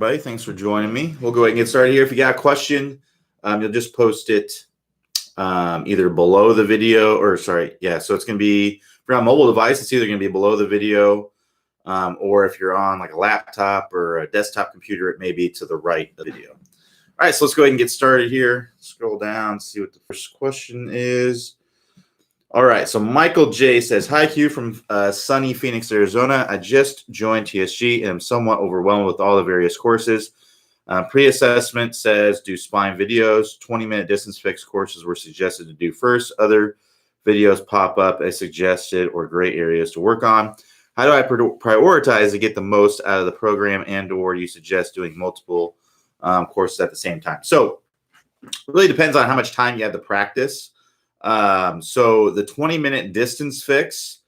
Everybody, thanks for joining me. We'll go ahead and get started here. If you got a question, you'll just post it either below the video or so it's going to be, if you're on a mobile device, it's either going to be below the video or if you're on like a laptop or a desktop computer, it may be to the right of the video. All right, so let's go ahead and get started here. Scroll down, see what the first question is. All right, so Michael J says, hi, Q from sunny Phoenix, Arizona. I just joined TSG and am somewhat overwhelmed with all the various courses. Pre-assessment says do spine videos. 20-minute distance fix courses were suggested to do first. Other videos pop up as suggested or gray areas to work on. How do I prioritize to get the most out of the program, and or you suggest doing multiple courses at the same time? So it really depends on how much time you have to practice. So the 20-minute distance fix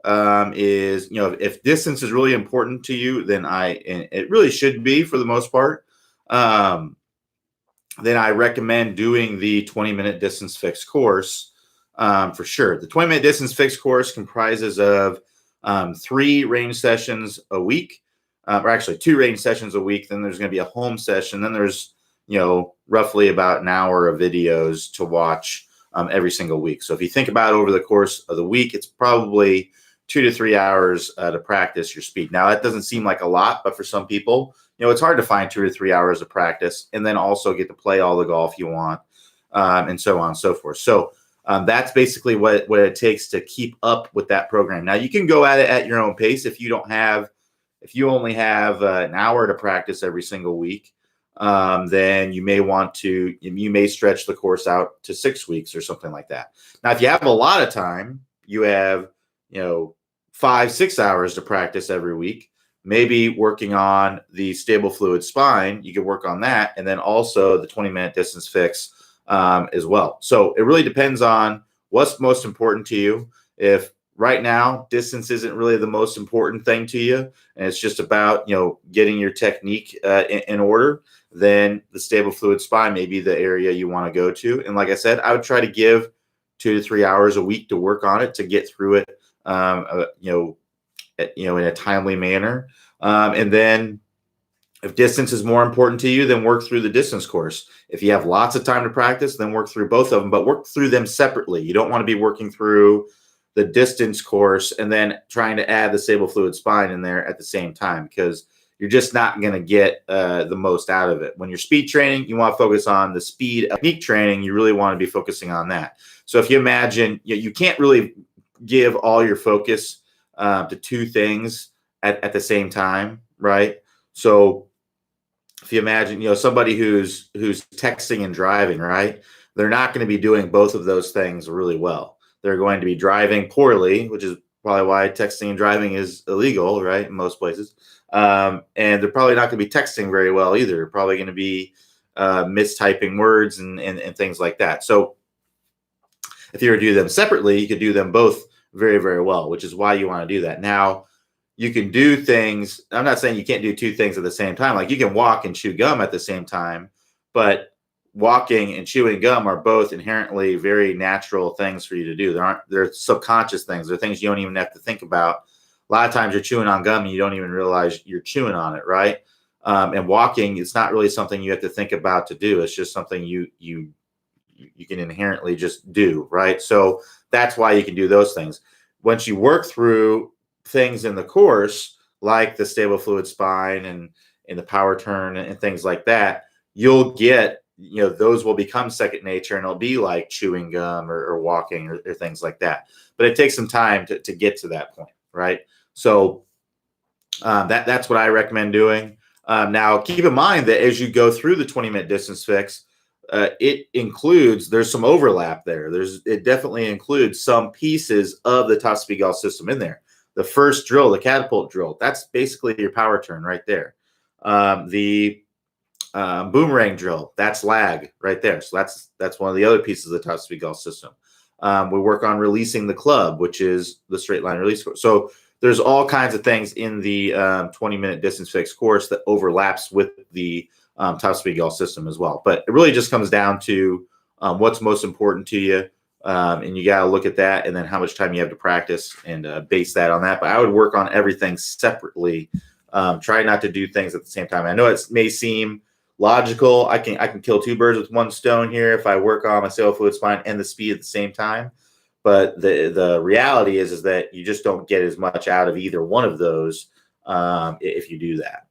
is, if distance is really important to you, then it really should be for the most part. Then I recommend doing the 20-minute distance fix course for sure. The 20-minute distance fix course comprises of 3 range sessions a week, or actually 2 range sessions a week. Then there's going to be a home session. Then there's, roughly about an hour of videos to watch every single week. So if you think about it over the course of the week, it's probably 2 to 3 hours to practice your speed. Now, that doesn't seem like a lot, but for some people, it's hard to find 2 or 3 hours of practice and then also get to play all the golf you want and so on and so forth. So that's basically what it takes to keep up with that program. Now, you can go at it at your own pace if you only have an hour to practice every single week. Then you may stretch the course out to 6 weeks or something like that. Now, if you have a lot of time, you have, 5-6 hours to practice every week, maybe working on the stable fluid spine, you can work on that. And then also the 20-minute distance fix as well. So it really depends on what's most important to you. If right now distance isn't really the most important thing to you, and it's just about, getting your technique in order, then the stable fluid spine may be the area you want to go to. And like I said, I would try to give 2 to 3 hours a week to work on it, to get through it, in a timely manner. And then if distance is more important to you, then work through the distance course. If you have lots of time to practice, then work through both of them, but work through them separately. You don't want to be working through the distance course and then trying to add the stable fluid spine in there at the same time, because you're just not going to get the most out of it. When you're speed training, you want to focus on the speed. Technique training, you really want to be focusing on that. So if you imagine, you can't really give all your focus to 2 things at the same time, right? So if you imagine, somebody who's texting and driving, right? They're not going to be doing both of those things really well. They're going to be driving poorly, which is probably why texting and driving is illegal, right? In most places. And they're probably not going to be texting very well either. They're probably going to be mistyping words and things like that. So if you were to do them separately, you could do them both very, very well, which is why you want to do that. Now, you can do things. I'm not saying you can't do 2 things at the same time. Like you can walk and chew gum at the same time, but walking and chewing gum are both inherently very natural things for you to do. They're subconscious things. They're things you don't even have to think about. A lot of times you're chewing on gum and you don't even realize you're chewing on it, right? And walking, it's not really something you have to think about to do. It's just something you can inherently just do, right? So that's why you can do those things. Once you work through things in the course, like the stable fluid spine and the power turn and things like that, you'll get, those will become second nature, and it'll be like chewing gum or walking or things like that. But it takes some time to get to that point, right? So that's what I recommend doing. Now, keep in mind that as you go through the 20-minute distance fix, there's some overlap there. It definitely includes some pieces of the top speed golf system in there. The first drill, the catapult drill, that's basically your power turn right there. The boomerang drill, that's lag right there. So that's one of the other pieces of the top speed golf system. We work on releasing the club, which is the straight line release course. So there's all kinds of things in the 20-minute distance fix course that overlaps with the top speed golf system as well. But it really just comes down to what's most important to you. And you got to look at that, and then how much time you have to practice and base that on that. But I would work on everything separately Try not to do things at the same time. I know it may seem logical. I can kill two birds with one stone here if I work on my sacral fluid spine and the speed at the same time. But the reality is that you just don't get as much out of either one of those if you do that.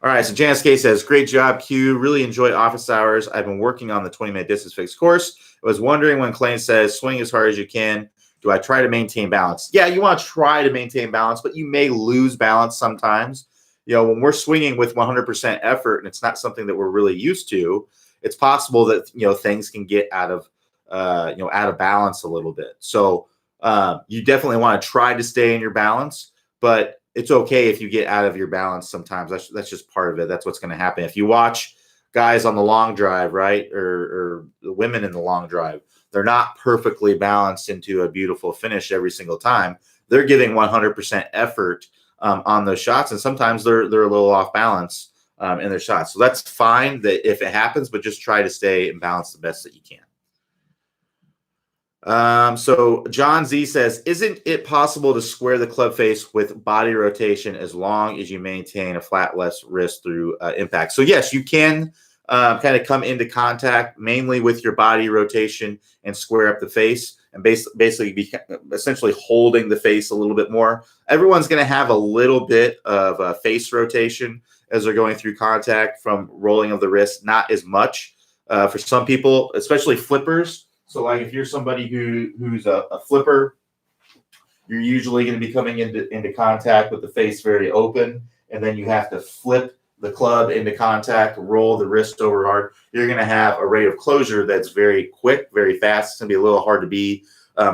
All right, so Janice K says, great job, Q. Really enjoy office hours. I've been working on the 20-minute distance fixed course. I was wondering when Clayton says, swing as hard as you can, do I try to maintain balance? Yeah, you want to try to maintain balance, but you may lose balance sometimes. When we're swinging with 100% effort and it's not something that we're really used to, it's possible that, things can get out of balance a little bit. So you definitely want to try to stay in your balance, but it's okay if you get out of your balance sometimes. That's just part of it. That's what's going to happen. If you watch guys on the long drive, right, or the women in the long drive, they're not perfectly balanced into a beautiful finish every single time. They're giving 100% effort on those shots, and sometimes they're a little off balance in their shots. So that's fine that if it happens, but just try to stay in balance the best that you can. So John Z says, isn't it possible to square the club face with body rotation as long as you maintain a flat left wrist through impact? So yes, you can kind of come into contact mainly with your body rotation and square up the face and basically be essentially holding the face a little bit more. Everyone's going to have a little bit of face rotation as they're going through contact from rolling of the wrist, not as much for some people, especially flippers. So like if you're somebody who's a flipper, you're usually going to be coming into contact with the face very open, and then you have to flip the club into contact, roll the wrist over hard. You're going to have a rate of closure that's very quick, very fast. It's going to be a little hard to be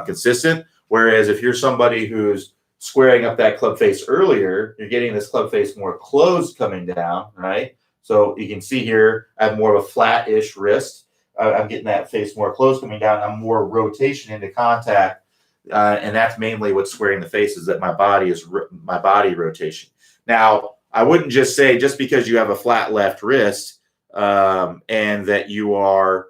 consistent. Whereas if you're somebody who's squaring up that club face earlier, you're getting this club face more closed coming down, right? So you can see here, I have more of a flat-ish wrist. I'm getting that face more close coming down. I'm more rotation into contact, and that's mainly what's squaring the face is that my body rotation. Now, I wouldn't just say just because you have a flat left wrist and that you are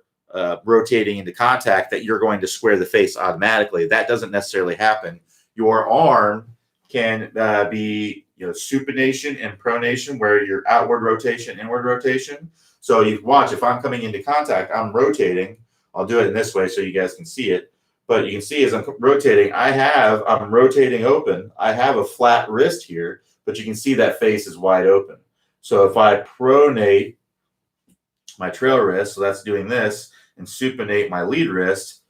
rotating into contact that you're going to square the face automatically. That doesn't necessarily happen. Your arm can be supination and pronation, where you're outward rotation, inward rotation. So you watch, if I'm coming into contact, I'm rotating. I'll do it in this way so you guys can see it. But you can see as I'm rotating, I'm rotating open. I have a flat wrist here, but you can see that face is wide open. So if I pronate my trail wrist, so that's doing this, and supinate my lead wrist,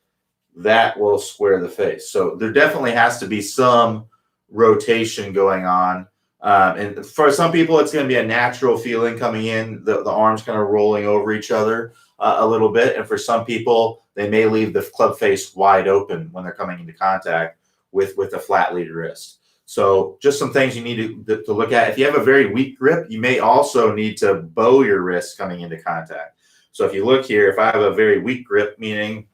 that will square the face. So there definitely has to be some rotation going on. And for some people, it's going to be a natural feeling coming in, the arms kind of rolling over each other a little bit. And for some people, they may leave the club face wide open when they're coming into contact with a flat lead wrist. So just some things you need to look at. If you have a very weak grip, you may also need to bow your wrist coming into contact. So if you look here, if I have a very weak grip, meaning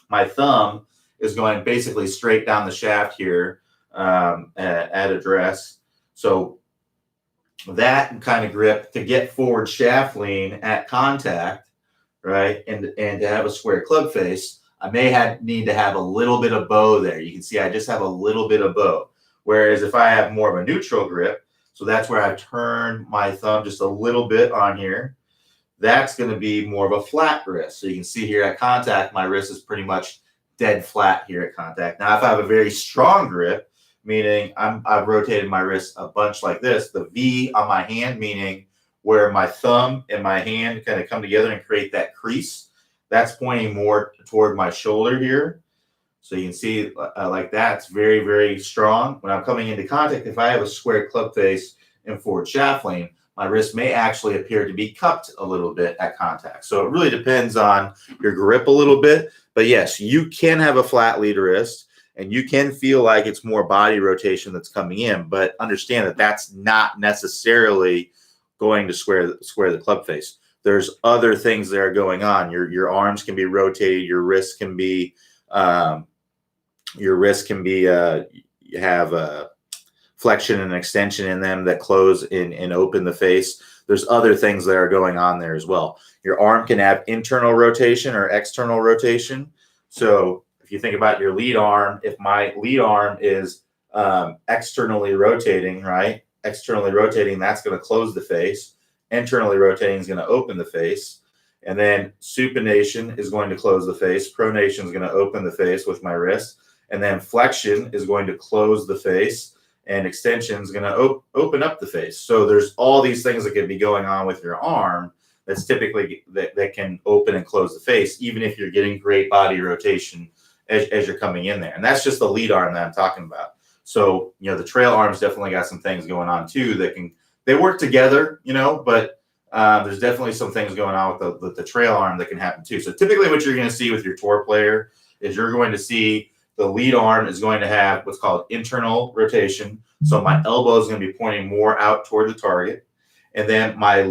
my thumb is going basically straight down the shaft here at address. So that kind of grip to get forward shaft lean at contact, right, and to have a square club face, I may need to have a little bit of bow there. You can see I just have a little bit of bow. Whereas if I have more of a neutral grip, so that's where I turn my thumb just a little bit on here, that's going to be more of a flat wrist. So you can see here at contact, my wrist is pretty much dead flat here at contact. Now, if I have a very strong grip, meaning I've rotated my wrist a bunch like this, the V on my hand, meaning where my thumb and my hand kind of come together and create that crease, that's pointing more toward my shoulder here. So you can see like that, it's very, very strong. When I'm coming into contact, if I have a square club face and forward shaft lean, my wrist may actually appear to be cupped a little bit at contact. So it really depends on your grip a little bit. But yes, you can have a flat lead wrist, and you can feel like it's more body rotation that's coming in, but understand that that's not necessarily going to square the club face. There's other things that are going on. Your arms can be rotated. Your wrist can be have a flexion and extension in them that close and open the face. There's other things that are going on there as well. Your arm can have internal rotation or external rotation. So if you think about your lead arm, if my lead arm is externally rotating, right? externally rotating, that's going to close the face. Internally rotating is going to open the face. And then supination is going to close the face. Pronation is going to open the face with my wrist. And then flexion is going to close the face. And extension is going to open up the face. So there's all these things that can be going on with your arm that's typically that can open and close the face, even if you're getting great body rotation as you're coming in there. And that's just the lead arm that I'm talking about. So, the trail arms definitely got some things going on too they work together, but there's definitely some things going on with the trail arm that can happen too. So typically what you're going to see with your tour player is you're going to see the lead arm is going to have what's called internal rotation. So my elbow is going to be pointing more out toward the target. And then my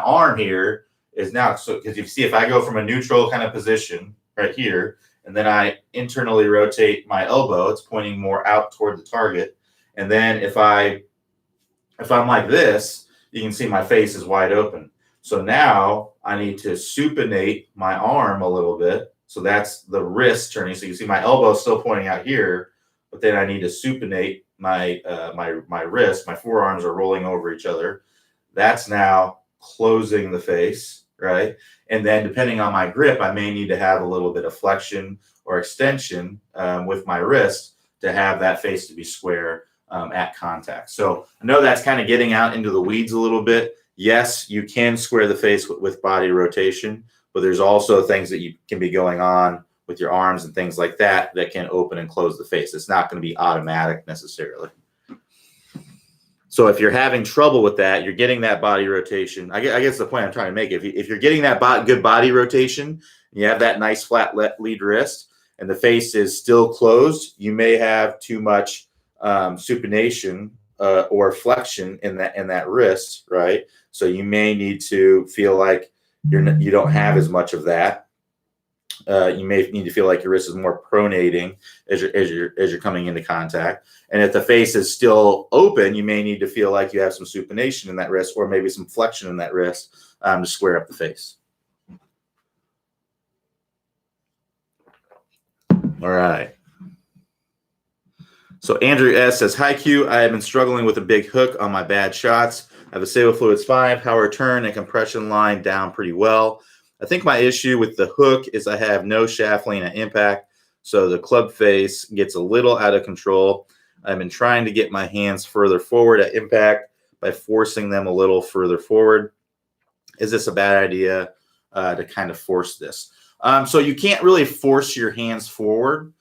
arm here is now, so because you see, if I go from a neutral kind of position right here, and then I internally rotate my elbow, it's pointing more out toward the target. And then if I'm like this, you can see my face is wide open. So now I need to supinate my arm a little bit. So that's the wrist turning. So you see my elbow is still pointing out here, but then I need to supinate my wrist. My forearms are rolling over each other. That's now closing the face, right? And then depending on my grip, I may need to have a little bit of flexion or extension with my wrist to have that face to be square at contact. So I know that's kind of getting out into the weeds a little bit. Yes, you can square the face with body rotation, but there's also things that you can be going on with your arms and things like that can open and close the face. It's not going to be automatic necessarily. So if you're having trouble with that, you're getting that body rotation. I guess the point I'm trying to make, if you're getting that good body rotation, you have that nice flat lead wrist, and the face is still closed, you may have too much supination or flexion in that wrist, right? So you may need to feel like you don't have as much of that. You may need to feel like your wrist is more pronating as you're coming into contact. And if the face is still open, you may need to feel like you have some supination in that wrist, or maybe some flexion in that wrist to square up the face. All right. So Andrew S. says, "Hi Q, I have been struggling with a big hook on my bad shots. I have a stable fluids 5, power turn, and compression line down pretty well. I think my issue with the hook is I have no shaft lean at impact, so the club face gets a little out of control. I've been trying to get my hands further forward at impact by forcing them a little further forward. Is this a bad idea to kind of force this?" So you can't really force your hands forward,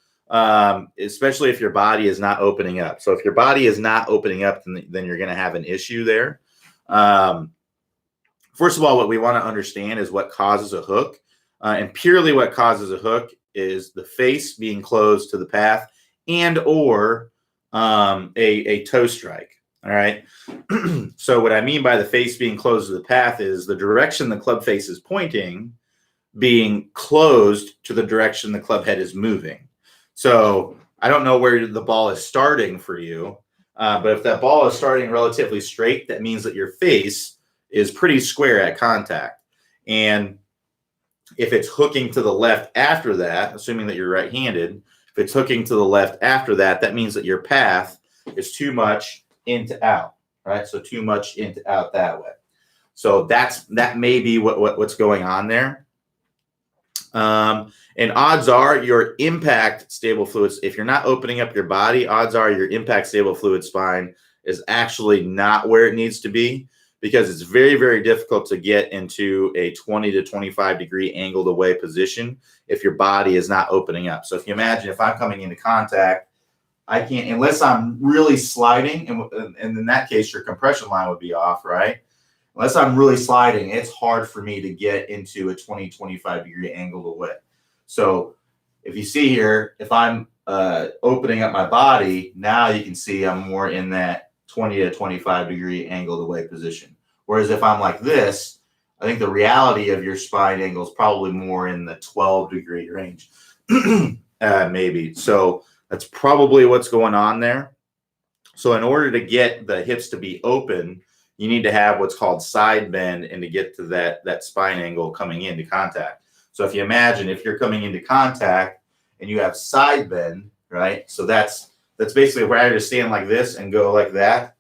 especially if your body is not opening up. So if your body is not opening up, then you're going to have an issue there. First of all, what we want to understand is what causes a hook. And purely what causes a hook is the face being closed to the path and or a toe strike. All right. So what I mean by the face being closed to the path is the direction the club face is pointing being closed to the direction the club head is moving. So I don't know where the ball is starting for you, but if that ball is starting relatively straight, that means that your face is pretty square at contact. And if it's hooking to the left after that, assuming that you're right-handed, if it's hooking to the left after that, that means that your path is too much into out, right? So too much into out that way. So that may be what's going on there. And odds are your impact stable fluids, if you're not opening up your body, odds are your impact stable fluid spine is actually not where it needs to be, because it's very, very difficult to get into a 20 to 25 degree angled away position if your body is not opening up. So if you imagine, if I'm coming into contact, I can't, unless I'm really sliding, and in that case, your compression line would be off, right? Unless I'm really sliding, it's hard for me to get into a 20, 25 degree angled away. So if you see here, if I'm opening up my body, now you can see I'm more in that 20 to 25 degree angled away position. Whereas if I'm like this, I think the reality of your spine angle is probably more in the 12 degree range, maybe. So that's probably what's going on there. So in order to get the hips to be open, you need to have what's called side bend, and to get to that spine angle coming into contact. So if you imagine, if you're coming into contact and you have side bend, right? So that's basically where I just stand like this and go like that.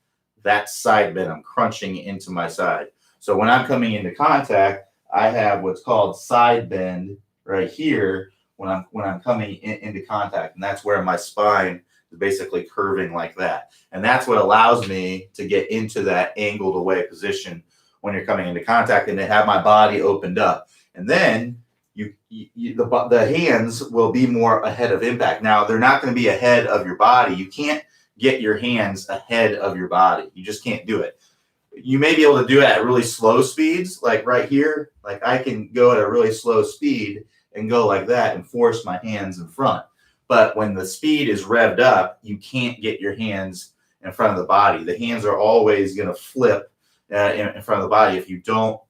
that side bend. I'm crunching into my side. So when I'm coming into contact, I have what's called side bend right here when I'm coming into contact, and that's where my spine is basically curving like that. And that's what allows me to get into that angled away position when you're coming into contact and to have my body opened up. And then the hands will be more ahead of impact. Now, they're not going to be ahead of your body. You can't get your hands ahead of your body. You just can't do it. You may be able to do it at really slow speeds, like right here. Like I can go at a really slow speed and go like that and force my hands in front. But when the speed is revved up, you can't get your hands in front of the body. The hands are always going to flip in front of the body if you don't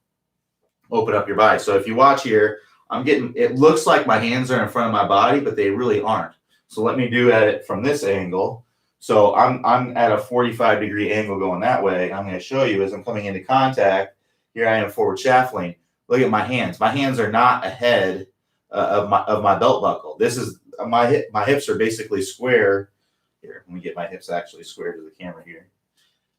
open up your body. So if you watch here, it looks like my hands are in front of my body, but they really aren't. So let me do it from this angle. So I'm at a 45-degree angle going that way. I'm going to show you as I'm coming into contact. Here I am forward shaft lean. Look at my hands. My hands are not ahead of my belt buckle. This is my hips are basically square. Here, let me get my hips actually square to the camera here.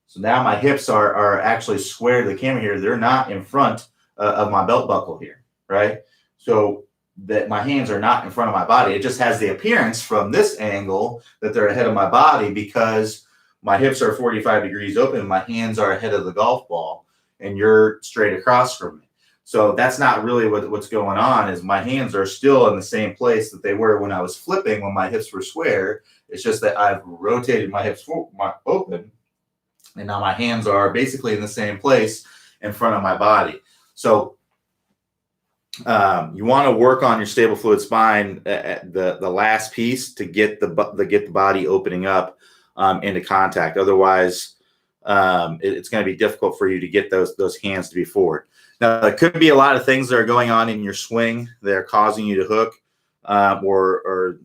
So now my hips are actually square to the camera here. They're not in front of my belt buckle here, right? So that my hands are not in front of my body. It just has the appearance from this angle that they're ahead of my body because my hips are 45 degrees open and my hands are ahead of the golf ball and you're straight across from me. So that's not really what's going on. Is my hands are still in the same place that they were when I was flipping, when my hips were square. It's just that I've rotated my hips open and now my hands are basically in the same place in front of my body. So you want to work on your stable fluid spine at the last piece to get the body opening up into contact. Otherwise, it's going to be difficult for you to get those hands to be forward. Now, there could be a lot of things that are going on in your swing that are causing you to hook, or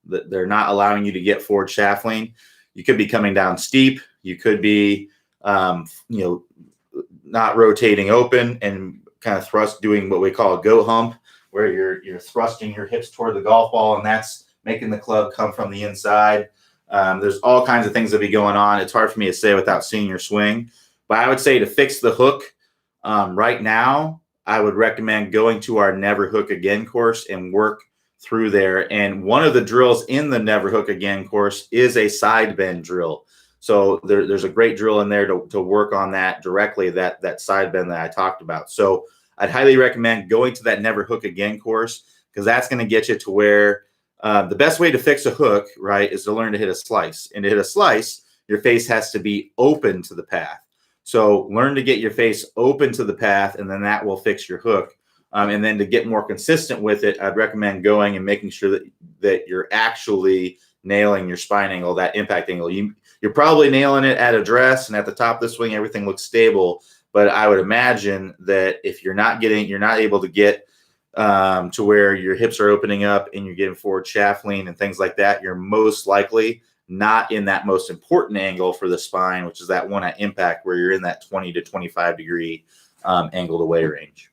they're not allowing you to get forward shaft lean. You could be coming down steep. You could be, not rotating open and kind of doing what we call a goat hump, where you're thrusting your hips toward the golf ball, and that's making the club come from the inside. There's all kinds of things that be going on. It's hard for me to say without seeing your swing, but I would say to fix the hook right now, I would recommend going to our Never Hook Again course and work through there. And one of the drills in the Never Hook Again course is a side bend drill. So there's a great drill in there to work on that directly, that side bend that I talked about. So I'd highly recommend going to that Never Hook Again course, because that's going to get you to where the best way to fix a hook, right, is to learn to hit a slice. And to hit a slice, your face has to be open to the path. So learn to get your face open to the path, and then that will fix your hook. And then to get more consistent with it, I'd recommend going and making sure that you're actually nailing your spine angle, that impact angle. You're probably nailing it at address, and at the top of the swing, everything looks stable. But I would imagine that if you're not able to get to where your hips are opening up and you're getting forward shaft lean and things like that, you're most likely not in that most important angle for the spine, which is that one at impact where you're in that 20 to 25 degree angled away range.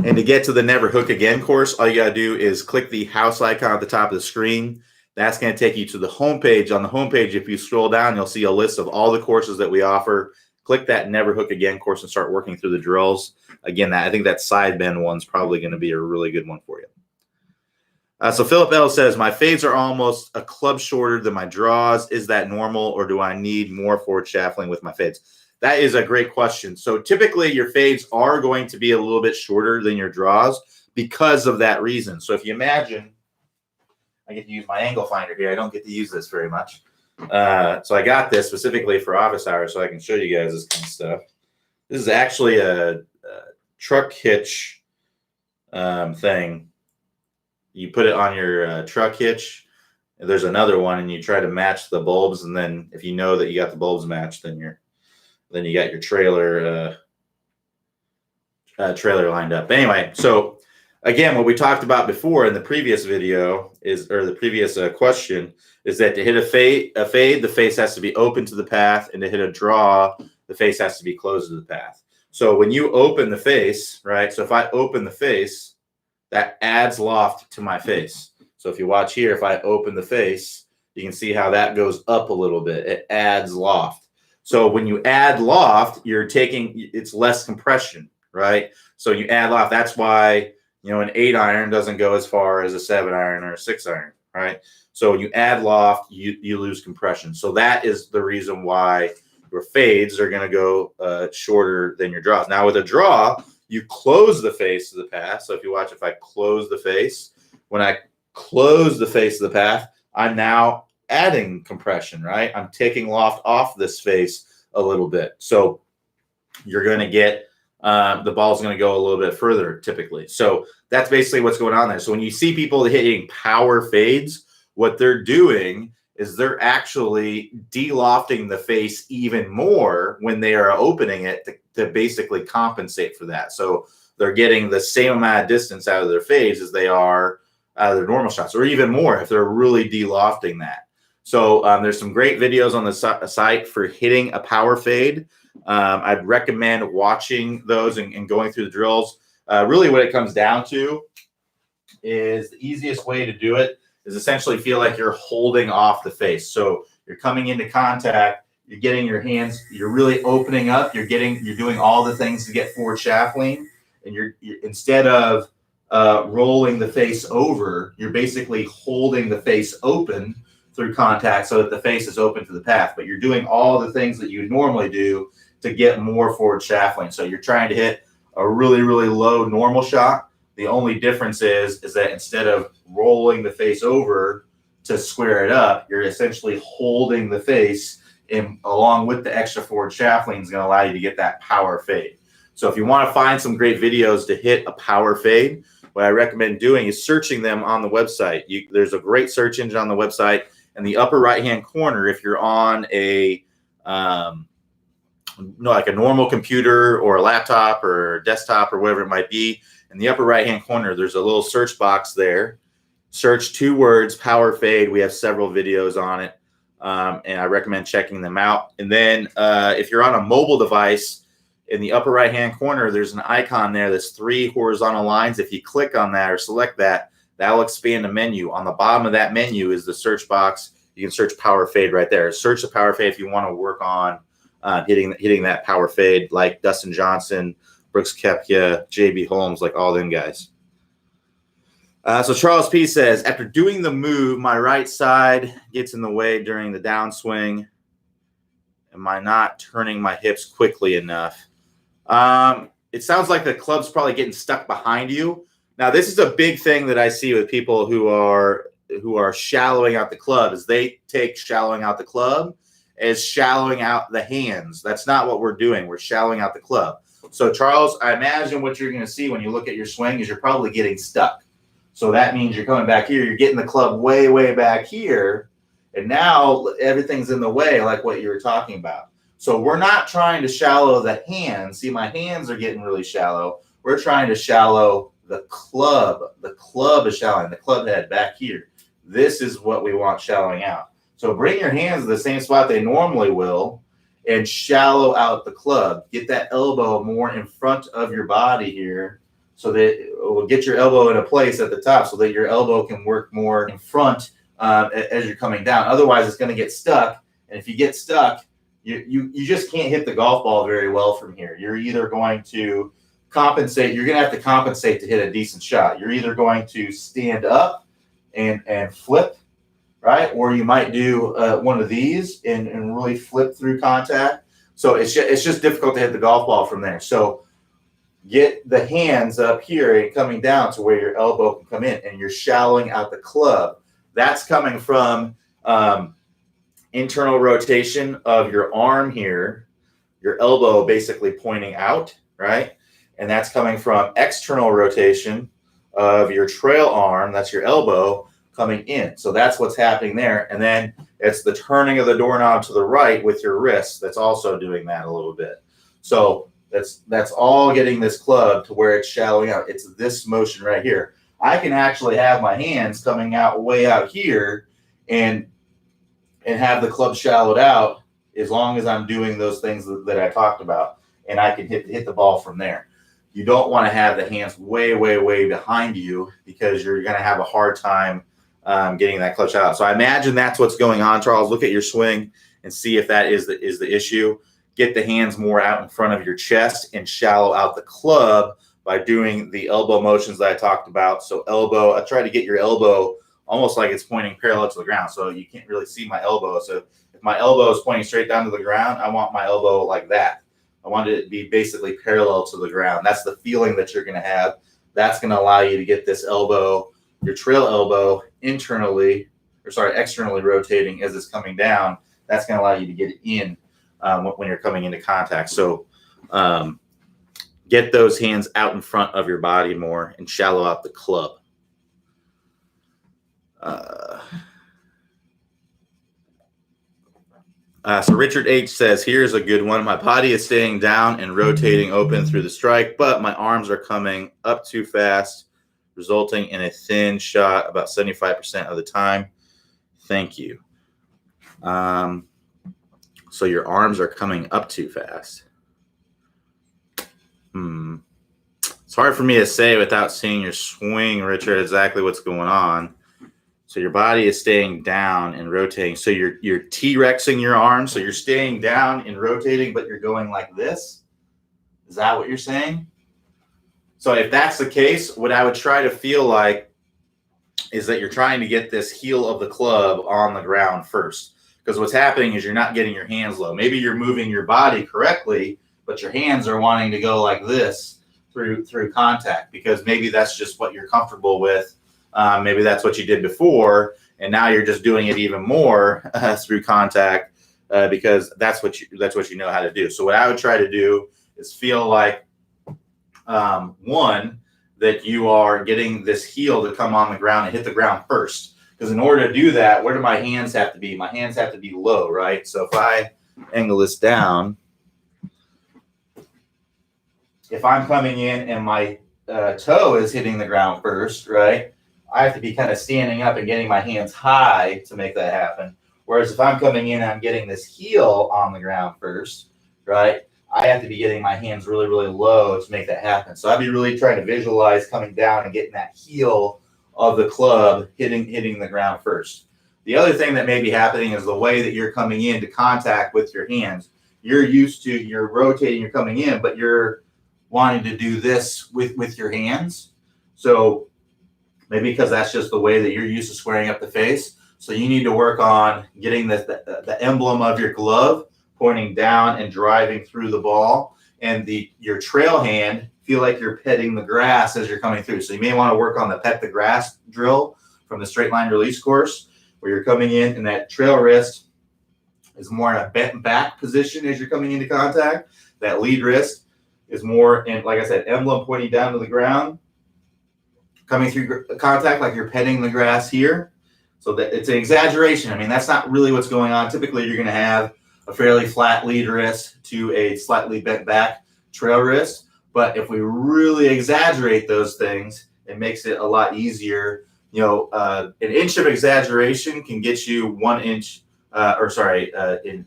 And to get to the Never Hook Again course, all you got to do is click the house icon at the top of the screen. That's going to take you to the homepage. On the homepage, if you scroll down, you'll see a list of all the courses that we offer. Click that Never Hook Again course and start working through the drills. Again, I think that side bend one's probably going to be a really good one for you. So Philip L says, my fades are almost a club shorter than my draws. Is that normal, or do I need more forward shaft lean with my fades? That is a great question. So typically your fades are going to be a little bit shorter than your draws because of that reason. So if you imagine, I get to use my angle finder here. I don't get to use this very much. So I got this specifically for office hours so I can show you guys this kind of stuff. This is actually a truck hitch thing. You put it on your truck hitch. There's another one, and you try to match the bulbs. And then if you know that you got the bulbs matched, then you got your trailer lined up. Anyway, so again, what we talked about before in the previous video the previous question is that to hit a fade, the face has to be open to the path, and to hit a draw, the face has to be closed to the path. So when you open the face, right? So if I open the face, that adds loft to my face. So if you watch here, if I open the face, You can see how that goes up a little bit. It adds loft. So when you add loft, it's less compression, right? So you add loft. That's why, an 8-iron doesn't go as far as a 7-iron or a 6-iron, right? So when you add loft, you lose compression. So that is the reason why your fades are going to go shorter than your draws. Now with a draw, you close the face of the path. So if you watch, if I close the face, when I close the face of the path, I'm now adding compression, right? I'm taking loft off this face a little bit. So you're going to get, the ball's going to go a little bit further typically. So that's basically what's going on there. So when you see people hitting power fades, what they're doing is they're actually de-lofting the face even more when they are opening it to basically compensate for that. So they're getting the same amount of distance out of their fades as they are out of their normal shots, or even more if they're really de-lofting that. So there's some great videos on the site for hitting a power fade. I'd recommend watching those and going through the drills. Really what it comes down to is the easiest way to do it is essentially feel like you're holding off the face. So you're coming into contact, you're getting your hands, you're really opening up, you're doing all the things to get forward shaft lean, and you're instead of rolling the face over, you're basically holding the face open through contact so that the face is open to the path. But you're doing all the things that you would normally do to get more forward shaft lean. So you're trying to hit a really, really low normal shot. The only difference is that instead of rolling the face over to square it up, you're essentially holding the face, and along with the extra forward shaft lean is going to allow you to get that power fade. So if you want to find some great videos to hit a power fade, what I recommend doing is searching them on the website. There's a great search engine on the website. In the upper right-hand corner, if you're on a like a normal computer or a laptop or desktop or whatever it might be, in the upper right-hand corner, there's a little search box there. Search 2 words, power fade. We have several videos on it, and I recommend checking them out. And then if you're on a mobile device, in the upper right-hand corner, there's an icon there that's 3 horizontal lines. If you click on that or select that, that will expand a menu. On the bottom of that menu is the search box. You can search power fade right there. Search the power fade if you want to work on hitting that power fade, like Dustin Johnson, Brooks Koepka, JB Holmes, like all them guys. So Charles P says, after doing the move, my right side gets in the way during the downswing. Am I not turning my hips quickly enough? It sounds like the club's probably getting stuck behind you. Now, this is a big thing that I see with people who are shallowing out the club, is they take shallowing out the club as shallowing out the hands. That's not what we're doing. We're shallowing out the club. So, Charles, I imagine what you're going to see when you look at your swing is you're probably getting stuck. So that means you're coming back here. You're getting the club way, way back here. And now everything's in the way, like what you were talking about. So we're not trying to shallow the hands. See, my hands are getting really shallow. We're trying to shallow the club. The club is shallowing, the club head back here. This is what we want shallowing out. So bring your hands to the same spot they normally will and shallow out the club. Get that elbow more in front of your body here so that it will get your elbow in a place at the top so that your elbow can work more in front as you're coming down. Otherwise, it's going to get stuck. And if you get stuck, you just can't hit the golf ball very well from here. You're either going to compensate. You're going to have to compensate to hit a decent shot. You're either going to stand up and flip, right? Or you might do one of these and really flip through contact. So it's just difficult to hit the golf ball from there. So get the hands up here and coming down to where your elbow can come in, and you're shallowing out the club. That's coming from internal rotation of your arm here, your elbow basically pointing out, right? And that's coming from external rotation of your trail arm, that's your elbow, coming in. So that's what's happening there. And then it's the turning of the doorknob to the right with your wrist that's also doing that a little bit. So that's all getting this club to where it's shallowing out. It's this motion right here. I can actually have my hands coming out way out here and have the club shallowed out as long as I'm doing those things that I talked about, and I can hit the ball from there. You don't want to have the hands way, way, way behind you because you're going to have a hard time getting that clutch out. So I imagine that's what's going on, Charles. Look at your swing and see if that is the issue. Get the hands more out in front of your chest and shallow out the club by doing the elbow motions that I talked about. So elbow, I try to get your elbow almost like it's pointing parallel to the ground. So you can't really see my elbow. So if my elbow is pointing straight down to the ground, I want my elbow like that. I want it to be basically parallel to the ground. That's the feeling that you're going to have. That's going to allow you to get this elbow, your trail elbow, externally rotating as it's coming down. That's going to allow you to get it in when you're coming into contact. So get those hands out in front of your body more and shallow out the club. So Richard H says, here's a good one. My body is staying down and rotating open through the strike, but my arms are coming up too fast, resulting in a thin shot about 75% of the time. Thank you. So your arms are coming up too fast. It's hard for me to say without seeing your swing, Richard, exactly what's going on. So your body is staying down and rotating. So you're T-Rexing your arms. So you're staying down and rotating, but you're going like this. Is that what you're saying? So if that's the case, what I would try to feel like is that you're trying to get this heel of the club on the ground first. Because what's happening is you're not getting your hands low. Maybe you're moving your body correctly, but your hands are wanting to go like this through contact, because maybe that's just what you're comfortable with. Maybe that's what you did before, and now you're just doing it even more through contact because that's what you know how to do. So what I would try to do is feel like one, that you are getting this heel to come on the ground and hit the ground first. Because in order to do that, where do my hands have to be? My hands have to be low, right? So if I angle this down, if I'm coming in and my toe is hitting the ground first, right? I have to be kind of standing up and getting my hands high to make that happen. Whereas if I'm coming in and I'm getting this heel on the ground first, right? I have to be getting my hands really, really low to make that happen. So I'd be really trying to visualize coming down and getting that heel of the club hitting the ground first. The other thing that may be happening is the way that you're coming into contact with your hands. You're rotating, you're coming in, but you're wanting to do this with your hands. So maybe because that's just the way that you're used to squaring up the face. So you need to work on getting the emblem of your glove pointing down and driving through the ball, and your trail hand feel like you're petting the grass as you're coming through. So you may want to work on the pet the grass drill from the straight line release course, where you're coming in and that trail wrist is more in a bent back position as you're coming into contact. That lead wrist is more in, like I said, emblem pointing down to the ground, coming through contact like you're petting the grass here. So that it's an exaggeration. I mean, that's not really what's going on. Typically, you're going to have a fairly flat lead wrist to a slightly bent back trail wrist. But if we really exaggerate those things, it makes it a lot easier. You know, an inch of exaggeration can get you 1 inch, in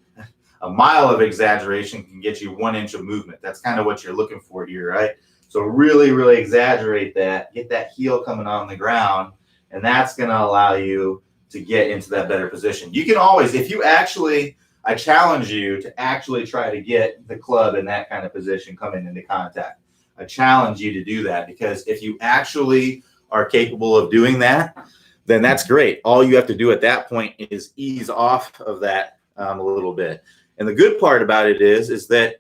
a mile of exaggeration can get you 1 inch of movement. That's kind of what you're looking for here, right? So really, really exaggerate that, get that heel coming on the ground, and that's going to allow you to get into that better position. You can always, I challenge you to actually try to get the club in that kind of position coming into contact. I challenge you to do that, because if you actually are capable of doing that, then that's great. All you have to do at that point is ease off of that a little bit. And the good part about it is that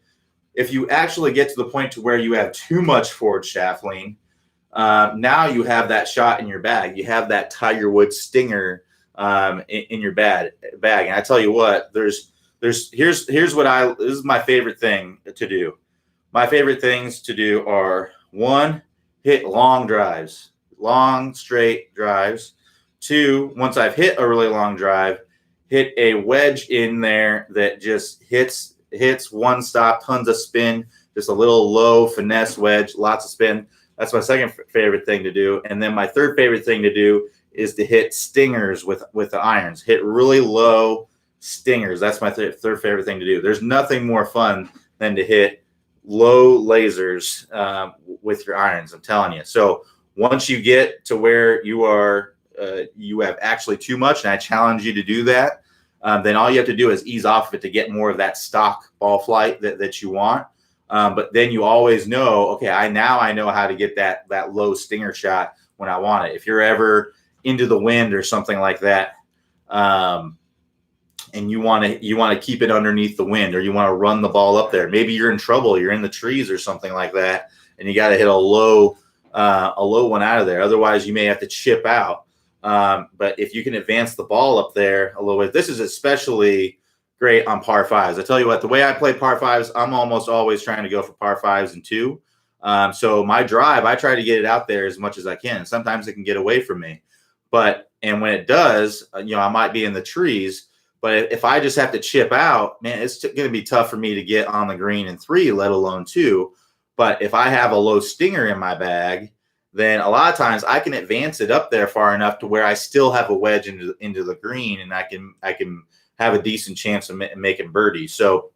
if you actually get to the point to where you have too much forward shaft lean, now you have that shot in your bag. You have that Tiger Woods stinger in your bag. And I tell you what, here's this is my favorite thing to do. My favorite things to do are, 1, hit long drives, long straight drives. 2, once I've hit a really long drive, hit a wedge in there that just hits one stop, tons of spin, just a little low finesse wedge, lots of spin. That's my second favorite thing to do. And then my third favorite thing to do is to hit stingers with the irons. Hit really low stingers. That's my third favorite thing to do. There's nothing more fun than to hit low lasers with your irons, I'm telling you. So once you get to where you are you have actually too much, and I challenge you to do that, then all you have to do is ease off of it to get more of that stock ball flight that you want. But then you always know, okay, I know how to get that low stinger shot when I want it. If you're ever into the wind or something like that, and you want to keep it underneath the wind, or you want to run the ball up there, maybe you're in trouble, you're in the trees or something like that, and you got to hit a low one out of there. Otherwise, you may have to chip out. But if you can advance the ball up there a little bit, this is especially great on par fives. I tell you what, the way I play par fives, I'm almost always trying to go for par fives and 2. So my drive, I try to get it out there as much as I can. Sometimes it can get away from me, and when it does, I might be in the trees. But if I just have to chip out, man, it's going to be tough for me to get on the green in 3, let alone 2. But if I have a low stinger in my bag, then a lot of times I can advance it up there far enough to where I still have a wedge into the green, and I can have a decent chance of making birdie. So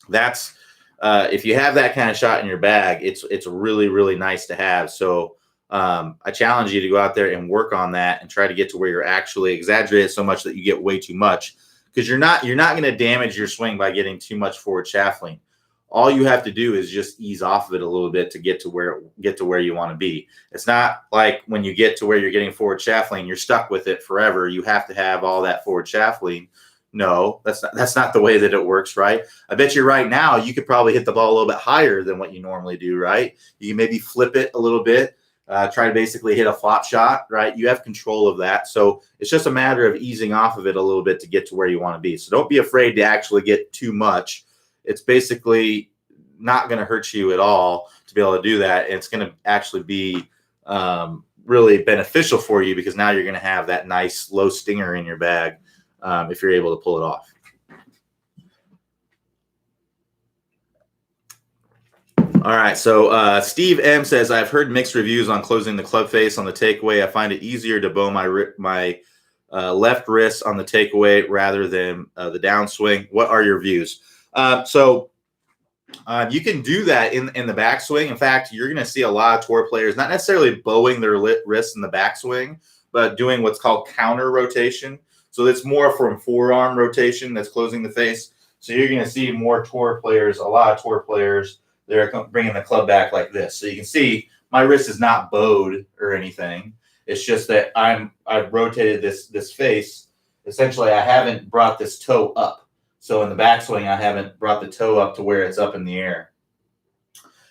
that's if you have that kind of shot in your bag, it's really, really nice to have. So I challenge you to go out there and work on that and try to get to where you're actually exaggerated so much that you get way too much, because you're not going to damage your swing by getting too much forward shaft lean. All you have to do is just ease off of it a little bit to get to where you want to be. It's not like when you get to where you're getting forward shaft lean, you're stuck with it forever. You have to have all that forward shaft lean. No, that's not the way that it works, right? I bet you right now you could probably hit the ball a little bit higher than what you normally do, right? You can maybe flip it a little bit. Try to basically hit a flop shot, right? You have control of that. So it's just a matter of easing off of it a little bit to get to where you want to be. So don't be afraid to actually get too much. It's basically not going to hurt you at all to be able to do that. And it's going to actually be really beneficial for you, because now you're going to have that nice low stinger in your bag if you're able to pull it off. All right, so Steve M says, I've heard mixed reviews on closing the club face on the takeaway. I find it easier to bow my left wrist on the takeaway rather than the downswing. What are your views? So you can do that in the backswing. In fact, you're going to see a lot of tour players not necessarily bowing their wrists in the backswing, but doing what's called counter rotation. So it's more from forearm rotation that's closing the face. So you're going to see more tour players, a lot of tour players, they're bringing the club back like this. So you can see my wrist is not bowed or anything. It's just that I've rotated this face. Essentially, I haven't brought this toe up. So in the backswing, I haven't brought the toe up to where it's up in the air.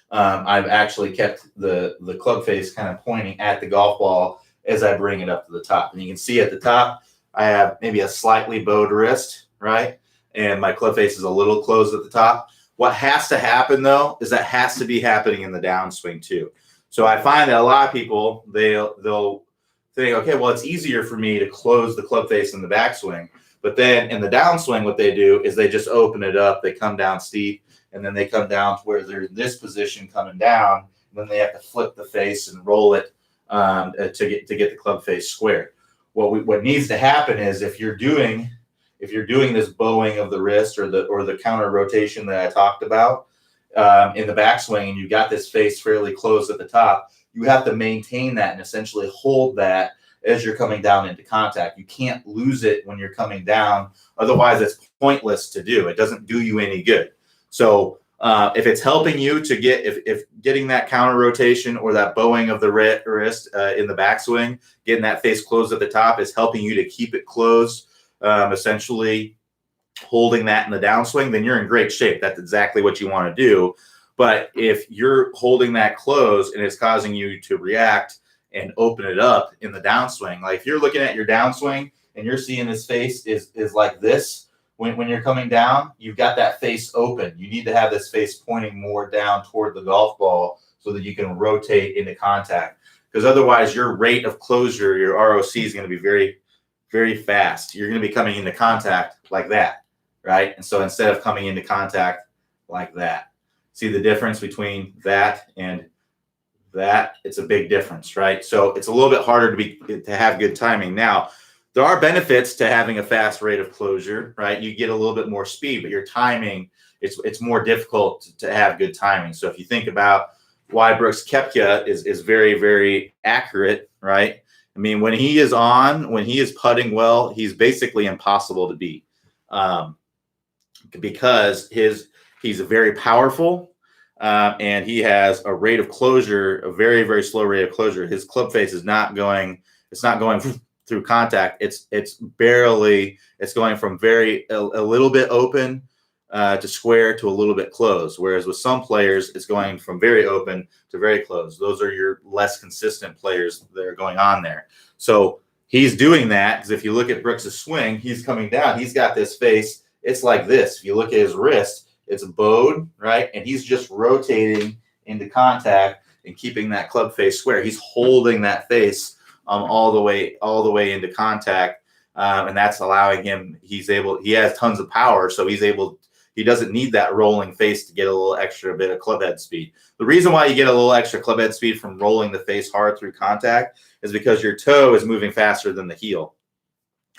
I've actually kept the club face kind of pointing at the golf ball as I bring it up to the top. And you can see at the top, I have maybe a slightly bowed wrist, right? And my club face is a little closed at the top. What has to happen, though, is that has to be happening in the downswing, too. So I find that a lot of people, they'll think, okay, well, it's easier for me to close the club face in the backswing. But then in the downswing, what they do is they just open it up. They come down steep, and then they come down to where they're in this position coming down. And then they have to flip the face and roll it to get the club face square. What needs to happen is if you're doing this bowing of the wrist or the counter rotation that I talked about in the backswing, and you got this face fairly closed at the top, you have to maintain that and essentially hold that as you're coming down into contact. You can't lose it when you're coming down. Otherwise, it's pointless to do. It doesn't do you any good. So if it's helping you to get, if getting that counter rotation or that bowing of the wrist in the backswing, getting that face closed at the top is helping you to keep it closed, essentially holding that in the downswing, then you're in great shape. That's exactly what you want to do. But if you're holding that closed and it's causing you to react and open it up in the downswing, like if you're looking at your downswing and you're seeing this face is like this, when you're coming down, you've got that face open. You need to have this face pointing more down toward the golf ball so that you can rotate into contact. Because otherwise your rate of closure, your ROC, is going to be very, very fast. You're going to be coming into contact like that, right? And so instead of coming into contact like that, see the difference between that and that? It's a big difference, right? So it's a little bit harder to have good timing. Now, there are benefits to having a fast rate of closure, right? You get a little bit more speed, but your timing, it's more difficult to have good timing. So if you think about why Brooks Koepka is very, very accurate, right? I mean, when he is putting well, he's basically impossible to beat, because he's very powerful, and he has a rate of closure, a very, very slow rate of closure. His club face is not going, it's not going through contact. It's going from a little bit open to square to a little bit closed. Whereas with some players, it's going from very open to very closed. Those are your less consistent players that are going on there. So he's doing that because if you look at Brooks' swing, he's coming down. He's got this face. It's like this. If you look at his wrist, it's bowed, right? And he's just rotating into contact and keeping that club face square. He's holding that face all the way into contact, and that's allowing him. He has tons of power, so he doesn't need that rolling face to get a little extra bit of club head speed. The reason why you get a little extra club head speed from rolling the face hard through contact is because your toe is moving faster than the heel,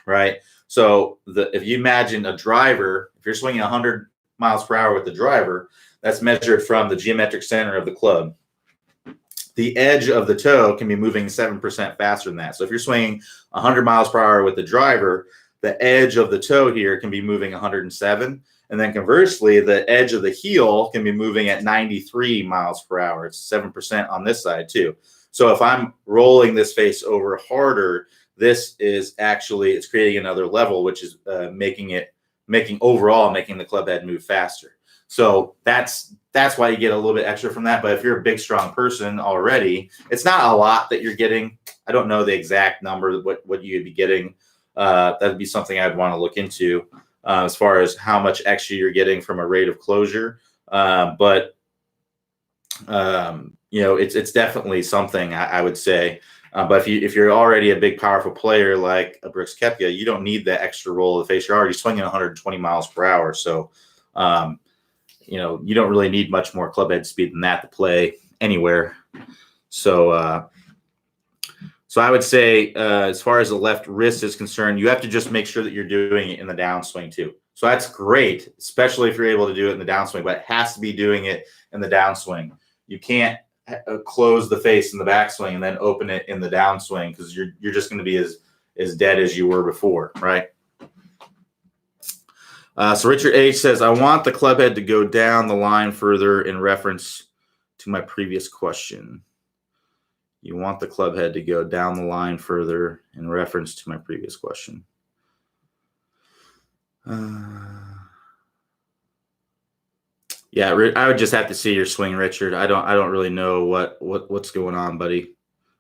right? So if you imagine a driver, if you're swinging 100 miles per hour with the driver, that's measured from the geometric center of the club. The edge of the toe can be moving 7% faster than that. So if you're swinging 100 miles per hour with the driver, the edge of the toe here can be moving 107. And then conversely, the edge of the heel can be moving at 93 miles per hour. It's 7% on this side too. So if I'm rolling this face over harder, this is actually, it's creating another level, which is making the club head move faster. So that's why you get a little bit extra from that. But if you're a big, strong person already, it's not a lot that you're getting. I don't know the exact number, what you'd be getting. That'd be something I'd want to look into as far as how much extra you're getting from a rate of closure. But it's definitely something I would say. But if you're already a big, powerful player like a Brooks Koepka, you don't need that extra roll of the face. You're already swinging 120 miles per hour. So, you don't really need much more club head speed than that to play anywhere. So I would say as far as the left wrist is concerned, you have to just make sure that you're doing it in the downswing too. So that's great, especially if you're able to do it in the downswing, but it has to be doing it in the downswing. You can't close the face in the backswing and then open it in the downswing because you're just going to be as dead as you were before, right? So Richard H says, I want the club head to go down the line further in reference to my previous question. You want the club head to go down the line further in reference to my previous question. Yeah, I would just have to see your swing, Richard. I don't really know what's going on, buddy.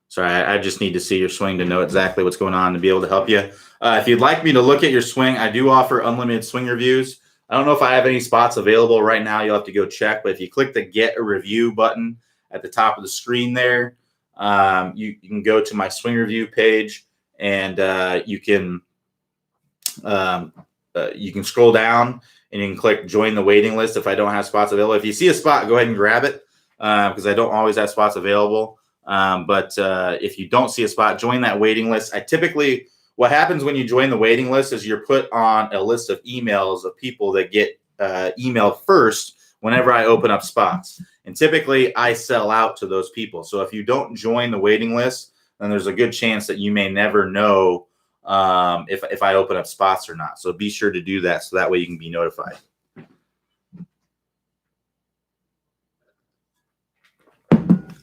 Sorry, I just need to see your swing to know exactly what's going on to be able to help you. If you'd like me to look at your swing, I do offer unlimited swing reviews. I don't know if I have any spots available right now. You'll have to go check. But if you click the Get a Review button at the top of the screen there, you can go to my swing review page, and you can scroll down and you can click Join the Waiting List if I don't have spots available. If you see a spot, go ahead and grab it because I don't always have spots available. But if you don't see a spot, join that waiting list. What happens when you join the waiting list is you're put on a list of emails of people that get emailed first whenever I open up spots. And typically I sell out to those people. So if you don't join the waiting list, then there's a good chance that you may never know if I open up spots or not. So be sure to do that so that way you can be notified.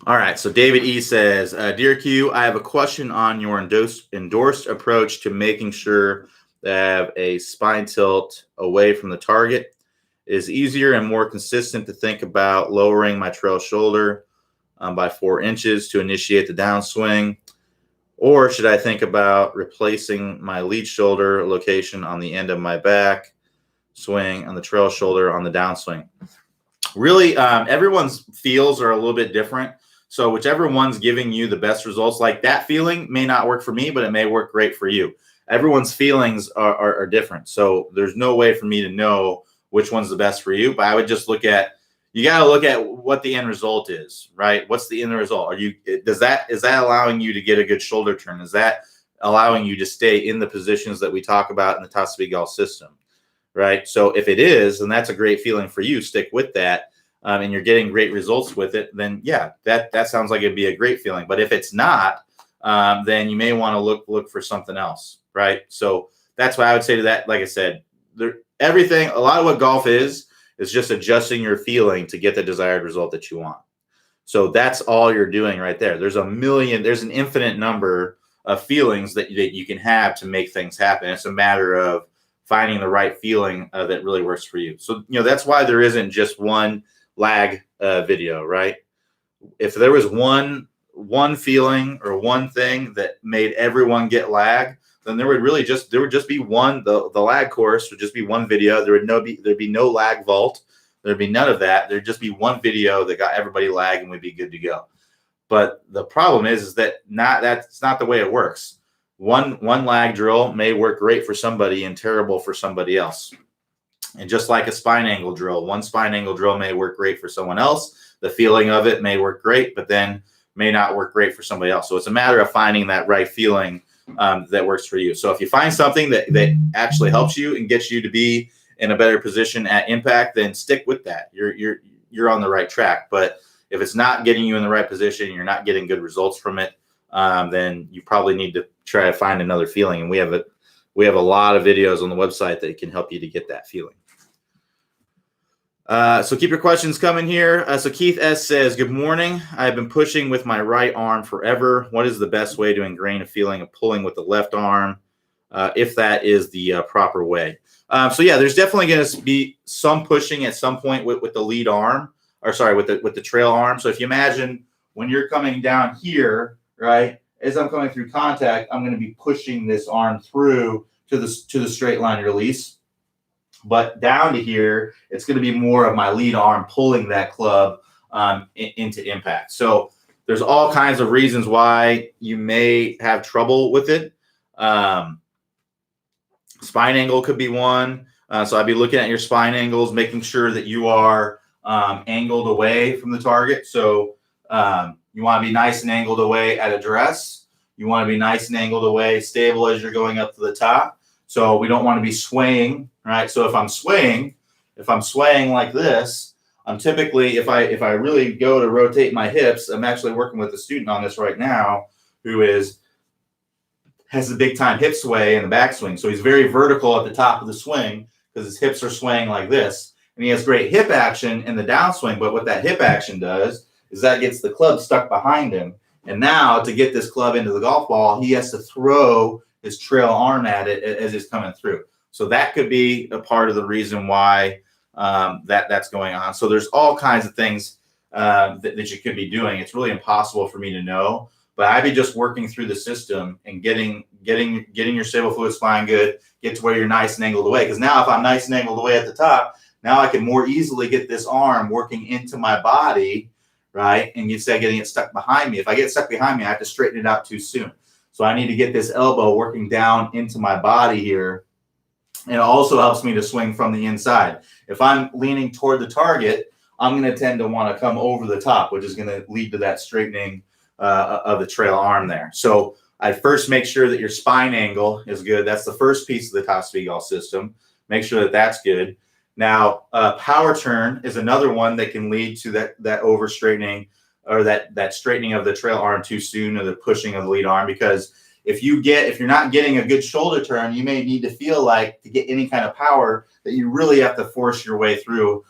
All right, so David E says, Dear Q, I have a question on your endorsed approach to making sure that I have a spine tilt away from the target. It is easier and more consistent to think about lowering my trail shoulder by 4 inches to initiate the downswing, or should I think about replacing my lead shoulder location on the end of my back swing on the trail shoulder on the downswing? Really, everyone's feels are a little bit different. So whichever one's giving you the best results, like that feeling may not work for me, but it may work great for you. Everyone's feelings are different. So there's no way for me to know which one's the best for you. But I would just you got to look at what the end result is, right? What's the end result? Is that allowing you to get a good shoulder turn? Is that allowing you to stay in the positions that we talk about in the Top Speed Golf system, right? So if it is, and that's a great feeling for you, stick with that. And you're getting great results with it, then yeah, that sounds like it'd be a great feeling. But if it's not, then you may want to look for something else, right? So that's why I would say to that. Like I said, everything, a lot of what golf is just adjusting your feeling to get the desired result that you want. So that's all you're doing right there. There's an infinite number of feelings that you can have to make things happen. It's a matter of finding the right feeling that really works for you. So, that's why there isn't just one lag video, right? If there was one feeling or one thing that made everyone get lag, then there would just be one, the lag course would just be one video. There'd be no lag vault. There'd be none of that. There'd just be one video that got everybody lag and we'd be good to go. But the problem is that that's not the way it works. One lag drill may work great for somebody and terrible for somebody else. And just like a spine angle drill, one spine angle drill may work great for someone else. The feeling of it may work great, but then may not work great for somebody else. So it's a matter of finding that right feeling that works for you. So if you find something that actually helps you and gets you to be in a better position at impact, then stick with that. You're on the right track. But if it's not getting you in the right position, you're not getting good results from it, then you probably need to try to find another feeling. And we have a lot of videos on the website that can help you to get that feeling. So keep your questions coming here. So Keith S says, good morning. I've been pushing with my right arm forever. What is the best way to ingrain a feeling of pulling with the left arm, if that is the proper way? So yeah, there's definitely going to be some pushing at some point with the lead arm, or sorry, with the trail arm. So if you imagine when you're coming down here, right, as I'm coming through contact, I'm going to be pushing this arm through to the straight line release. But down to here, it's going to be more of my lead arm pulling that club into impact. So there's all kinds of reasons why you may have trouble with it. Spine angle could be one. So I'd be looking at your spine angles, making sure that you are angled away from the target. So you want to be nice and angled away at address. You want to be nice and angled away, stable as you're going up to the top. So we don't want to be swaying, right? So if I'm swaying like this, I'm typically, if I really go to rotate my hips, I'm actually working with a student on this right now who has the big time hip sway and the backswing. So he's very vertical at the top of the swing because his hips are swaying like this. And he has great hip action in the downswing. But what that hip action does is that gets the club stuck behind him. And now to get this club into the golf ball, he has to throw his trail arm at it as it's coming through. So that could be a part of the reason why that's going on. So there's all kinds of things that you could be doing. It's really impossible for me to know, but I'd be just working through the system and getting your stable fluid spine good, get to where you're nice and angled away. Because now if I'm nice and angled away at the top, now I can more easily get this arm working into my body, right? And instead of getting it stuck behind me. If I get stuck behind me, I have to straighten it out too soon. So I need to get this elbow working down into my body here. And it also helps me to swing from the inside. If I'm leaning toward the target, I'm going to tend to want to come over the top, which is going to lead to that straightening of the trail arm there. So I first make sure that your spine angle is good. That's the first piece of the top speed golf system. Make sure that that's good. Now, power turn is another one that can lead to that over straightening or that straightening of the trail arm too soon, or the pushing of the lead arm. Because if you're not getting a good shoulder turn, you may need to feel like to get any kind of power that you really have to force your way through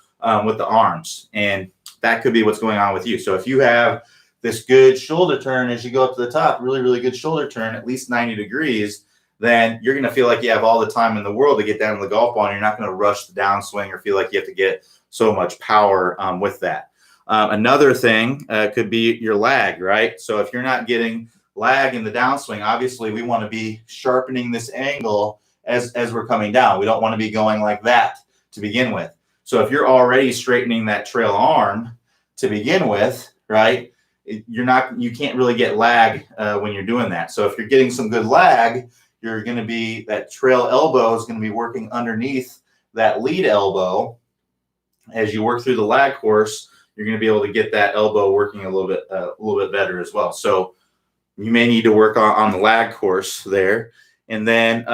with the arms. And that could be what's going on with you. So if you have this good shoulder turn as you go up to the top, really, really good shoulder turn, at least 90 degrees, then you're going to feel like you have all the time in the world to get down to the golf ball, and you're not going to rush the downswing or feel like you have to get so much power with that. Another thing could be your lag, right? So if you're not getting lag in the downswing, obviously we want to be sharpening this angle as we're coming down. We don't want to be going like that to begin with. So if you're already straightening that trail arm to begin with, right, you can't really get lag when you're doing that. So if you're getting some good lag, you're going to be, that trail elbow is going to be working underneath that lead elbow. As you work through the lag course, you're going to be able to get that elbow working a little bit better as well. So you may need to work on the lag course there. And then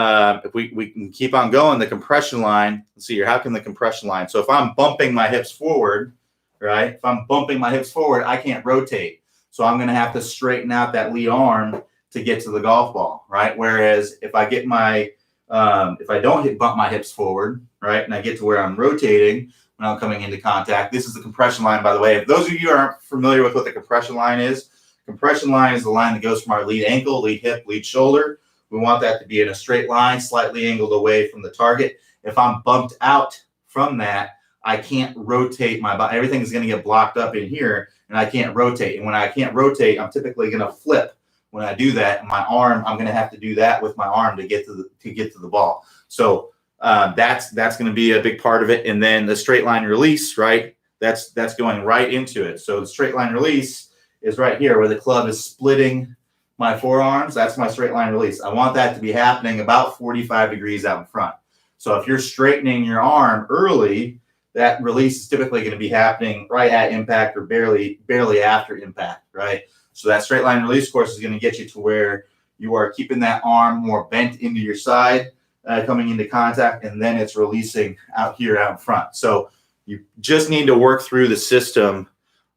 if we can keep on going, the compression line, let's see here, how can the compression line? So if I'm bumping my hips forward, right? If I'm bumping my hips forward, I can't rotate. So I'm going to have to straighten out that lead arm to get to the golf ball, right? Whereas if I get my, if I don't bump my hips forward, right, and I get to where I'm rotating when I'm coming into contact, this is the compression line, by the way. If those of you aren't familiar with what the compression line is the line that goes from our lead ankle, lead hip, lead shoulder. We want that to be in a straight line, slightly angled away from the target. If I'm bumped out from that, I can't rotate my body. Everything is going to get blocked up in here, and I can't rotate. And when I can't rotate, I'm typically going to flip. When I do that, my arm, I'm going to have to do that with my arm to get to the ball. So that's going to be a big part of it. And then the straight line release, right? That's going right into it. So the straight line release is right here where the club is splitting my forearms. That's my straight line release. I want that to be happening about 45 degrees out in front. So if you're straightening your arm early, that release is typically going to be happening right at impact or barely after impact, right? So that straight line release course is going to get you to where you are keeping that arm more bent into your side, coming into contact, and then it's releasing out here out in front. So you just need to work through the system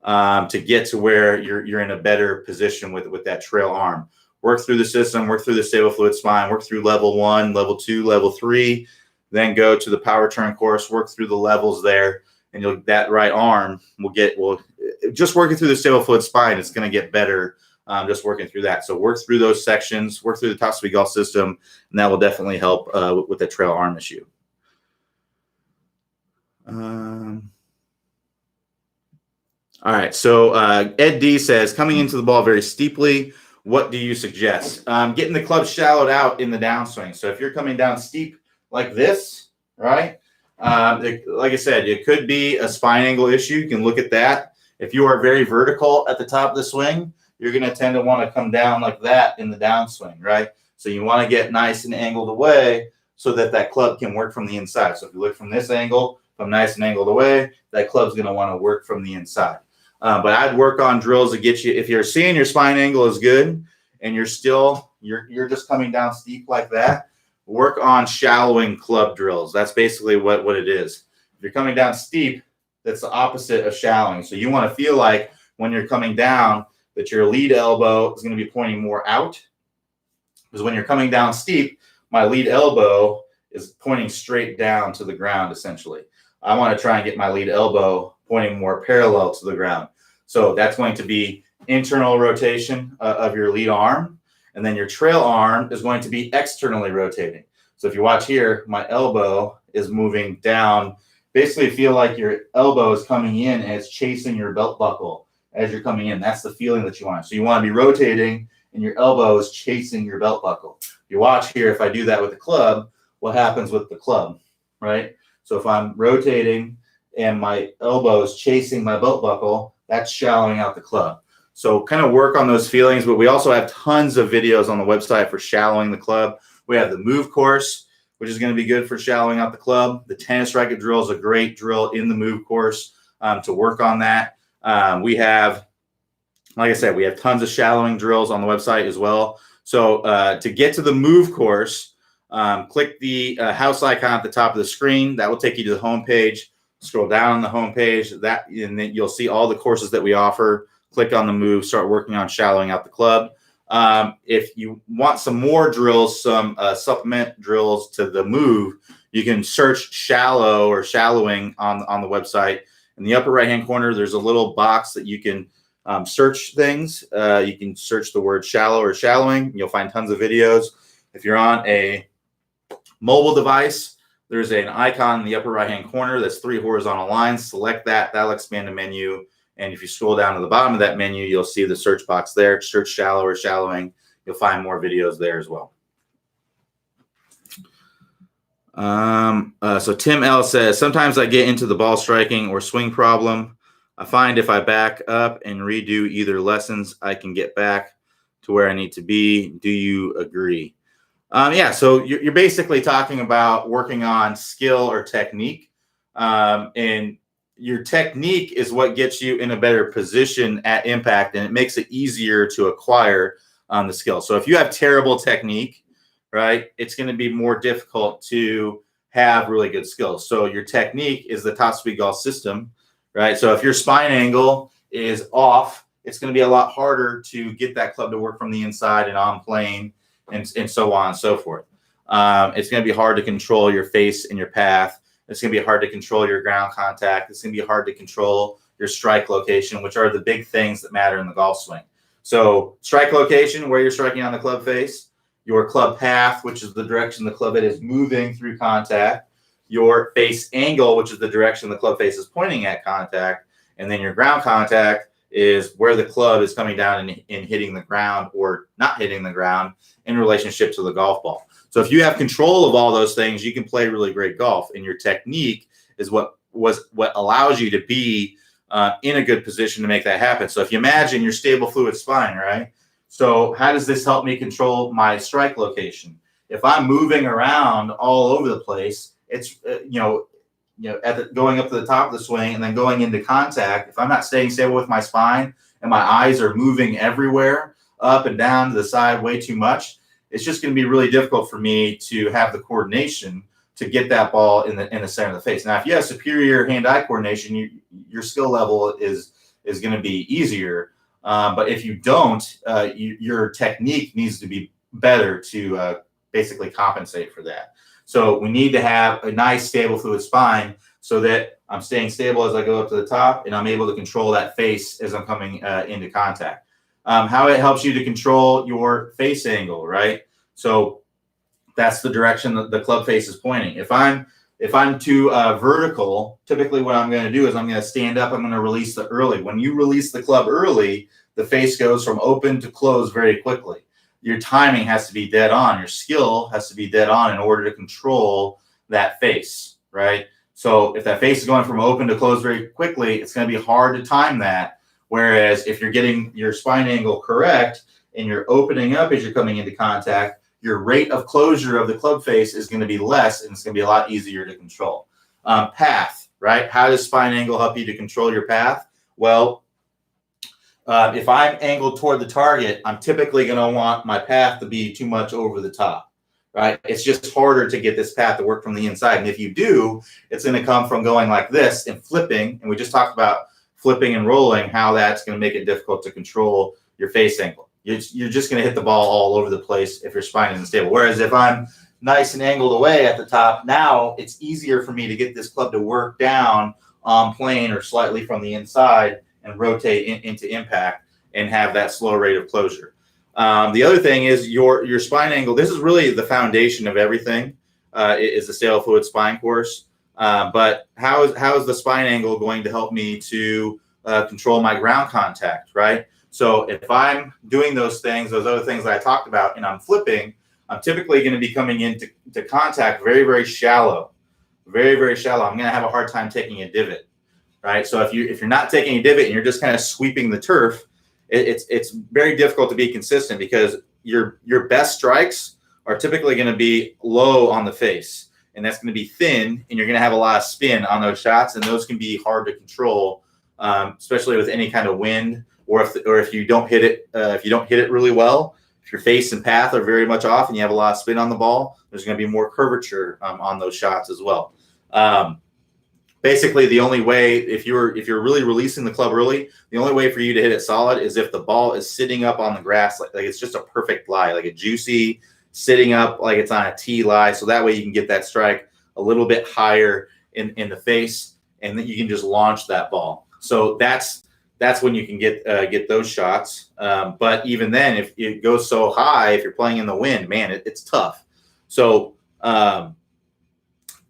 to get to where you're in a better position with that trail arm. Work through the system, work through the stable fluid spine, work through level 1, level 2, level 3, then go to the power turn course, work through the levels there, and that right arm will just working through the stable fluid spine, it's going to get better just working through that. So work through those sections, work through the top speed golf system, and that will definitely help with the trail arm issue. All right, so Ed D says, coming into the ball very steeply, what do you suggest? Getting the club shallowed out in the downswing. So if you're coming down steep like this, right? Like I said, it could be a spine angle issue. You can look at that. If you are very vertical at the top of the swing, you're going to tend to want to come down like that in the downswing, right? So you want to get nice and angled away so that club can work from the inside. So if you look from this angle, if I'm nice and angled away, that club's going to want to work from the inside. But I'd work on drills to get you, if you're seeing your spine angle is good and you're just coming down steep like that, work on shallowing club drills. That's basically what it is. If you're coming down steep, that's the opposite of shallowing. So you want to feel like when you're coming down that your lead elbow is going to be pointing more out. Because when you're coming down steep, my lead elbow is pointing straight down to the ground, essentially. I want to try and get my lead elbow pointing more parallel to the ground. So that's going to be internal rotation of your lead arm. And then your trail arm is going to be externally rotating. So if you watch here, my elbow is moving down. Basically feel like your elbow is coming in and it's chasing your belt buckle as you're coming in. That's the feeling that you want. So you want to be rotating and your elbow is chasing your belt buckle. You watch here, if I do that with the club, what happens with the club, right? So if I'm rotating and my elbow is chasing my belt buckle, that's shallowing out the club. So kind of work on those feelings, but we also have tons of videos on the website for shallowing the club. We have the move course, which is going to be good for shallowing out the club. The tennis racket drill is a great drill in the move course to work on that. We have, like I said, we have tons of shallowing drills on the website as well. So to get to the move course, click the house icon at the top of the screen. That will take you to the home page. Scroll down on the home page, and then you'll see all the courses that we offer. Click on the move, start working on shallowing out the club. If you want some more drills, some supplement drills to the move, you can search shallow or shallowing on the website. In the upper right-hand corner, there's a little box that you can search things. You can search the word shallow or shallowing. You'll find tons of videos. If you're on a mobile device, there's an icon in the upper right-hand corner that's 3 horizontal lines. Select that. That'll expand the menu. And if you scroll down to the bottom of that menu, you'll see the search box there. Search shallow or shallowing. You'll find more videos there as well. So Tim L says, sometimes I get into the ball striking or swing problem. I find if I back up and redo either lessons, I can get back to where I need to be. Do you agree? Yeah, so you're basically talking about working on skill or technique. And your technique is what gets you in a better position at impact, and it makes it easier to acquire the skill. So if you have terrible technique, right, it's going to be more difficult to have really good skills. So your technique is the top speed golf system, right? So if your spine angle is off, it's going to be a lot harder to get that club to work from the inside and on plane and so on and so forth. It's going to be hard to control your face and your path. It's going to be hard to control your ground contact. It's going to be hard to control your strike location, which are the big things that matter in the golf swing. So strike location, where you're striking on the club face, your club path, which is the direction the club head is moving through contact, your face angle, which is the direction the club face is pointing at contact, and then your ground contact is where the club is coming down and hitting the ground or not hitting the ground in relationship to the golf ball. So if you have control of all those things, you can play really great golf, and your technique is what allows you to be in a good position to make that happen. So if you imagine your stable fluid spine, right? So how does this help me control my strike location? If I'm moving around all over the place, it's going up to the top of the swing and then going into contact. If I'm not staying stable with my spine and my eyes are moving everywhere, up and down to the side way too much, it's just going to be really difficult for me to have the coordination to get that ball in the center of the face. Now, if you have superior hand-eye coordination, your skill level is going to be easier. But if you don't, your technique needs to be better to basically compensate for that. So we need to have a nice stable fluid spine so that I'm staying stable as I go up to the top and I'm able to control that face as I'm coming into contact. How it helps you to control your face angle, right? So that's the direction that the club face is pointing. If I'm too vertical, typically what I'm going to do is I'm going to stand up. I'm going to release the early. When you release the club early, the face goes from open to close very quickly. Your timing has to be dead on. Your skill has to be dead on in order to control that face, right? So if that face is going from open to close very quickly, it's going to be hard to time that. Whereas if you're getting your spine angle correct and you're opening up as you're coming into contact, your rate of closure of the club face is going to be less, and it's going to be a lot easier to control. Path, right? How does spine angle help you to control your path? Well, if I'm angled toward the target, I'm typically going to want my path to be too much over the top, right? It's just harder to get this path to work from the inside. And if you do, it's going to come from going like this and flipping. And we just talked about flipping and rolling, how that's going to make it difficult to control your face angle. You're just going to hit the ball all over the place if your spine isn't stable. Whereas if I'm nice and angled away at the top, now it's easier for me to get this club to work down on plane or slightly from the inside and rotate into impact and have that slow rate of closure. The other thing is your spine angle. This is really the foundation of everything. Is the stable fluid spine course. But how is the spine angle going to help me to control my ground contact, right? So if I'm doing those other things that I talked about, and I'm flipping, I'm typically going to be coming into contact very, very shallow, very, very shallow. I'm going to have a hard time taking a divot, right? So if you're not taking a divot and you're just kind of sweeping the turf, it's very difficult to be consistent because your best strikes are typically going to be low on the face, and that's going to be thin, and you're going to have a lot of spin on those shots, and those can be hard to control, especially with any kind of wind. Or if you don't hit it, really well, if your face and path are very much off and you have a lot of spin on the ball, there's going to be more curvature on those shots as well. Basically, the only way, if you're really releasing the club early, the only way for you to hit it solid is if the ball is sitting up on the grass, like it's just a perfect lie, like a juicy sitting up, like it's on a tee lie. So that way you can get that strike a little bit higher in the face, and then you can just launch that ball. So that's when you can get those shots. But even then, if it goes so high, if you're playing in the wind, man, it's tough. So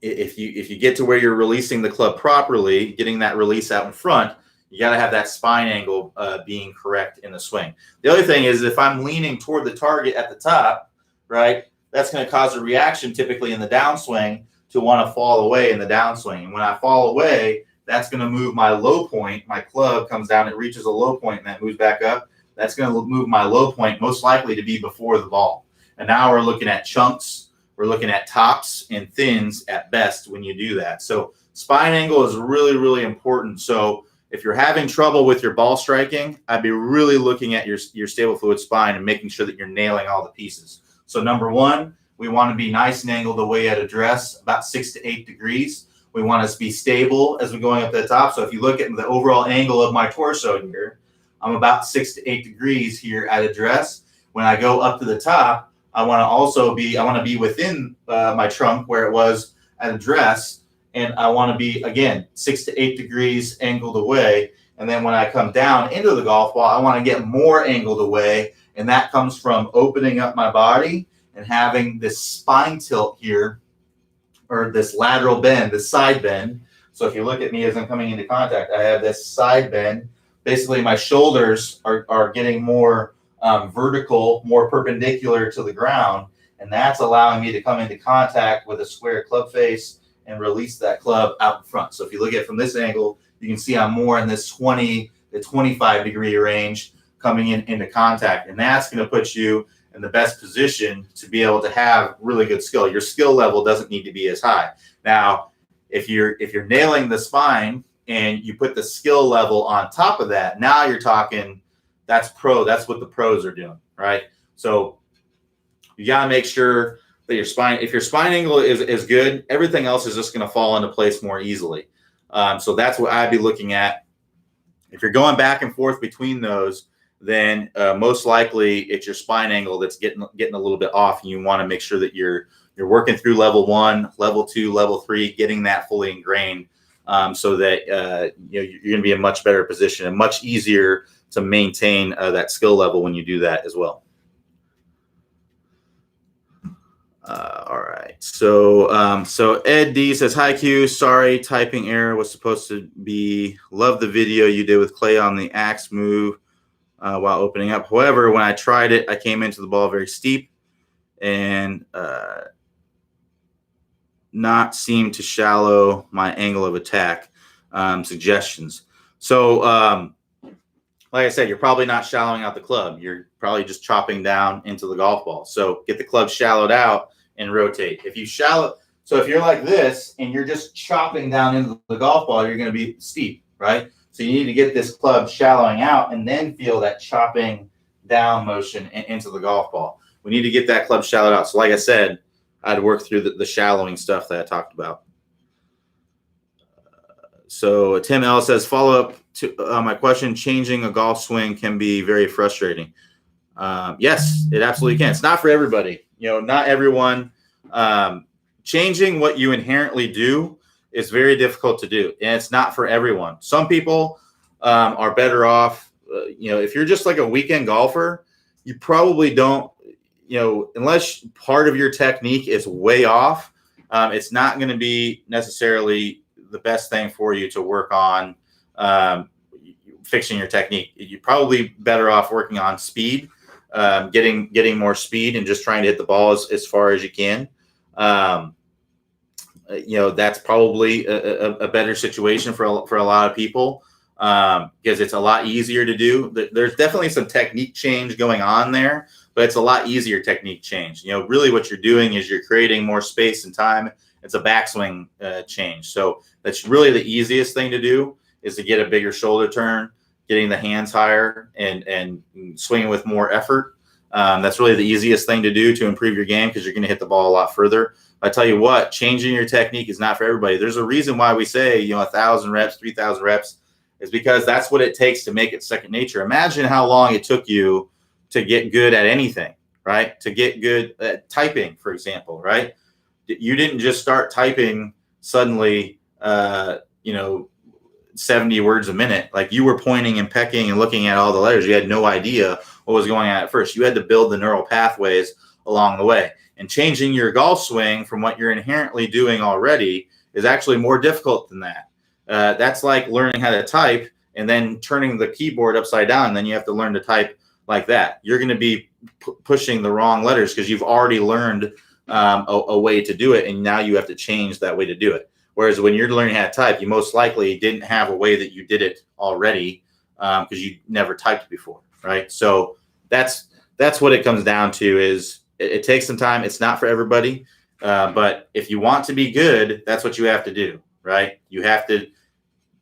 if you get to where you're releasing the club properly, getting that release out in front, you got to have that spine angle being correct in the swing. The other thing is if I'm leaning toward the target at the top, right, that's going to cause a reaction typically in the downswing to want to fall away in the downswing. And when I fall away, that's going to move my low point. My club comes down, it reaches a low point, and that moves back up. That's going to move my low point most likely to be before the ball. And now we're looking at chunks. We're looking at tops and thins at best when you do that. So spine angle is really, really important. So if you're having trouble with your ball striking, I'd be really looking at your stable fluid spine and making sure that you're nailing all the pieces. So number one, we want to be nice and angled away at address, about 6 to 8 degrees. We want us to be stable as we're going up to the top. So if you look at the overall angle of my torso here, I'm about 6 to 8 degrees here at address. When I go up to the top, I want to be within my trunk where it was at address, and I want to be, again, 6 to 8 degrees angled away. And then when I come down into the golf ball, I want to get more angled away, and that comes from opening up my body and having this spine tilt here, or this lateral bend, this side bend. So if you look at me as I'm coming into contact, I have this side bend. Basically, my shoulders are getting more vertical, more perpendicular to the ground, and that's allowing me to come into contact with a square club face and release that club out in front. So if you look at it from this angle, you can see I'm more in this 20 to 25 degree range coming into contact, and that's going to put you in the best position to be able to have really good skill. Your skill level doesn't need to be as high. Now, if you're nailing the spine and you put the skill level on top of that, now you're talking, that's pro. That's what the pros are doing, right? So you got to make sure that if your spine angle is good, everything else is just going to fall into place more easily. So that's what I'd be looking at. If you're going back and forth between those, then most likely it's your spine angle that's getting a little bit off, and you want to make sure that you're working through level 1, level 2, level 3, getting that fully ingrained, so that you're going to be in a much better position and much easier to maintain that skill level when you do that as well. All right. So Ed D says, hi Q, sorry, typing error was supposed to be, love the video you did with Clay on the axe move while opening up. However, when I tried it, I came into the ball very steep and not seem to shallow my angle of attack. Suggestions. So like I said, you're probably not shallowing out the club. You're probably just chopping down into the golf ball. So get the club shallowed out and rotate. If you're like this and you're just chopping down into the golf ball, you're going to be steep, right? So you need to get this club shallowing out and then feel that chopping down motion into the golf ball. We need to get that club shallowed out. So like I said, I'd work through the shallowing stuff that I talked about. So Tim L says, follow up to my question, changing a golf swing can be very frustrating. Yes, it absolutely can. It's not for everybody. Not everyone. Changing what you inherently do is very difficult to do, and it's not for everyone. Some people are better off. If you're just like a weekend golfer, you probably don't. Unless part of your technique is way off, it's not going to be necessarily the best thing for you to work on fixing your technique. You're probably better off working on speed, getting more speed and just trying to hit the ball as far as you can. That's probably a better situation for a lot of people because it's a lot easier to do. There's definitely some technique change going on there, but it's a lot easier technique change. Really what you're doing is you're creating more space and time. It's a backswing change. So that's really the easiest thing to do, is to get a bigger shoulder turn, getting the hands higher and swinging with more effort. That's really the easiest thing to do to improve your game, because you're going to hit the ball a lot further. I tell you what, changing your technique is not for everybody. There's a reason why we say, 1,000 reps, 3,000 reps, is because that's what it takes to make it second nature. Imagine how long it took you to get good at anything, right? To get good at typing, for example, right? You didn't just start typing suddenly, 70 words a minute. Like, you were pointing and pecking and looking at all the letters. You had no idea what was going on at first. You had to build the neural pathways along the way. And changing your golf swing from what you're inherently doing already is actually more difficult than that. That's like learning how to type and then turning the keyboard upside down, and then you have to learn to type like that. You're going to be pushing the wrong letters because you've already learned a way to do it, and now you have to change that way to do it. Whereas when you're learning how to type, you most likely didn't have a way that you did it already because you never typed before, right? So that's what it comes down to. Is it takes some time. It's not for everybody, but if you want to be good, that's what you have to do, right? You have to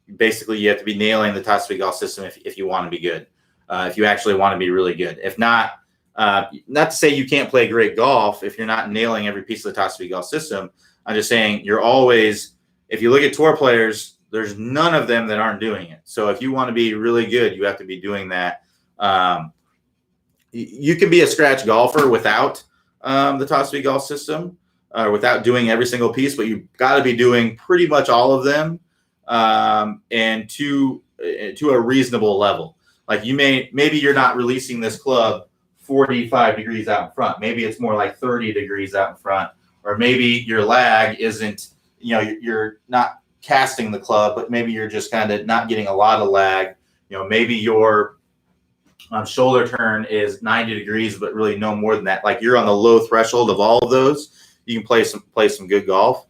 be nailing the Top Speed Golf system if you want to be good. If you actually want to be really good. If not, not to say you can't play great golf if you're not nailing every piece of the Top Speed Golf system. I'm just saying you're always, if you look at tour players, there's none of them that aren't doing it. So if you want to be really good, you have to be doing that. You can be a scratch golfer without the top speed golf system, without doing every single piece, but you've got to be doing pretty much all of them, and to a reasonable level. Like maybe you're not releasing this club 45 degrees out in front. Maybe it's more like 30 degrees out in front, or maybe your lag isn't, you're not casting the club, but maybe you're just kind of not getting a lot of lag. Maybe your shoulder turn is 90 degrees, but really no more than that. Like you're on the low threshold of all of those. You can play some good golf.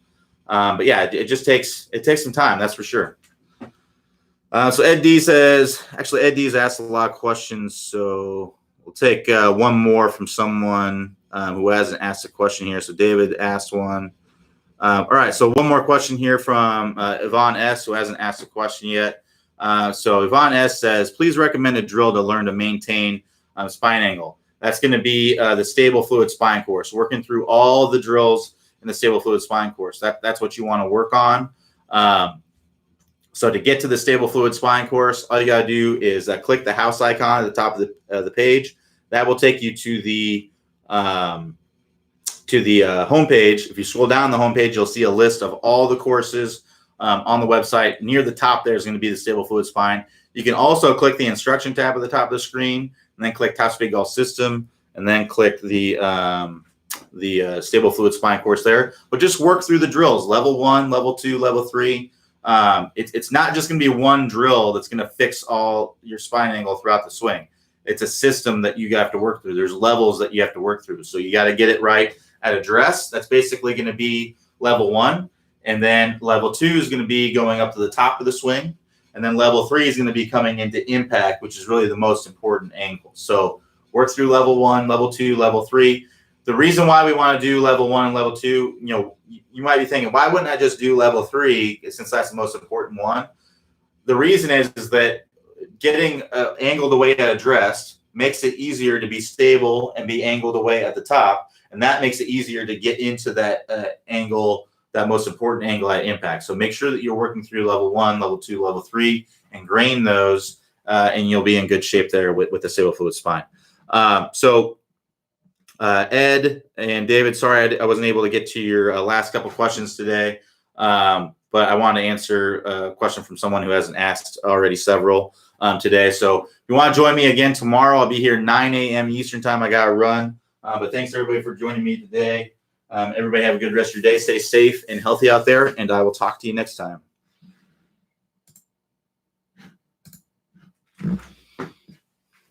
But yeah, it takes some time. That's for sure. So Ed D's asked a lot of questions. So we'll take one more from someone who hasn't asked a question here. So David asked one. All right. So one more question here from Yvonne S, who hasn't asked a question yet. So Yvonne S says, please recommend a drill to learn to maintain spine angle. That's going to be the Stable Fluid Spine course, working through all the drills in the Stable Fluid Spine course. That's what you want to work on. So to get to the Stable Fluid Spine course, all you got to do is click the house icon at the top of the page. That will take you to the homepage. If you scroll down the homepage, you'll see a list of all the courses on the website. Near the top there is going to be the Stable Fluid Spine. You can also click the instruction tab at the top of the screen, and then click Top Speed Golf System, and then click the Stable Fluid Spine course there. But just work through the drills: level 1, level 2, level 3. It's not just going to be one drill that's going to fix all your spine angle throughout the swing. It's a system that you have to work through. There's levels that you have to work through. So you got to get it right at address. That's basically going to be level 1. And then level 2 is going to be going up to the top of the swing. And then level 3 is going to be coming into impact, which is really the most important angle. So work through level 1, level 2, level 3. The reason why we want to do level 1 and level 2, you might be thinking, why wouldn't I just do level 3 since that's the most important one? The reason is that getting angled away at address makes it easier to be stable and be angled away at the top. And that makes it easier to get into that angle, that most important angle at impact. So make sure that you're working through level 1, level 2, level 3, and grain those, and you'll be in good shape there with the Stable Fluid Spine. Ed and David, sorry I wasn't able to get to your last couple questions today, but I want to answer a question from someone who hasn't asked already several today. So if you want to join me again tomorrow, I'll be here 9 a.m. Eastern time. I got to run. But thanks everybody for joining me today. Everybody have a good rest of your day. Stay safe and healthy out there, and I will talk to you next time.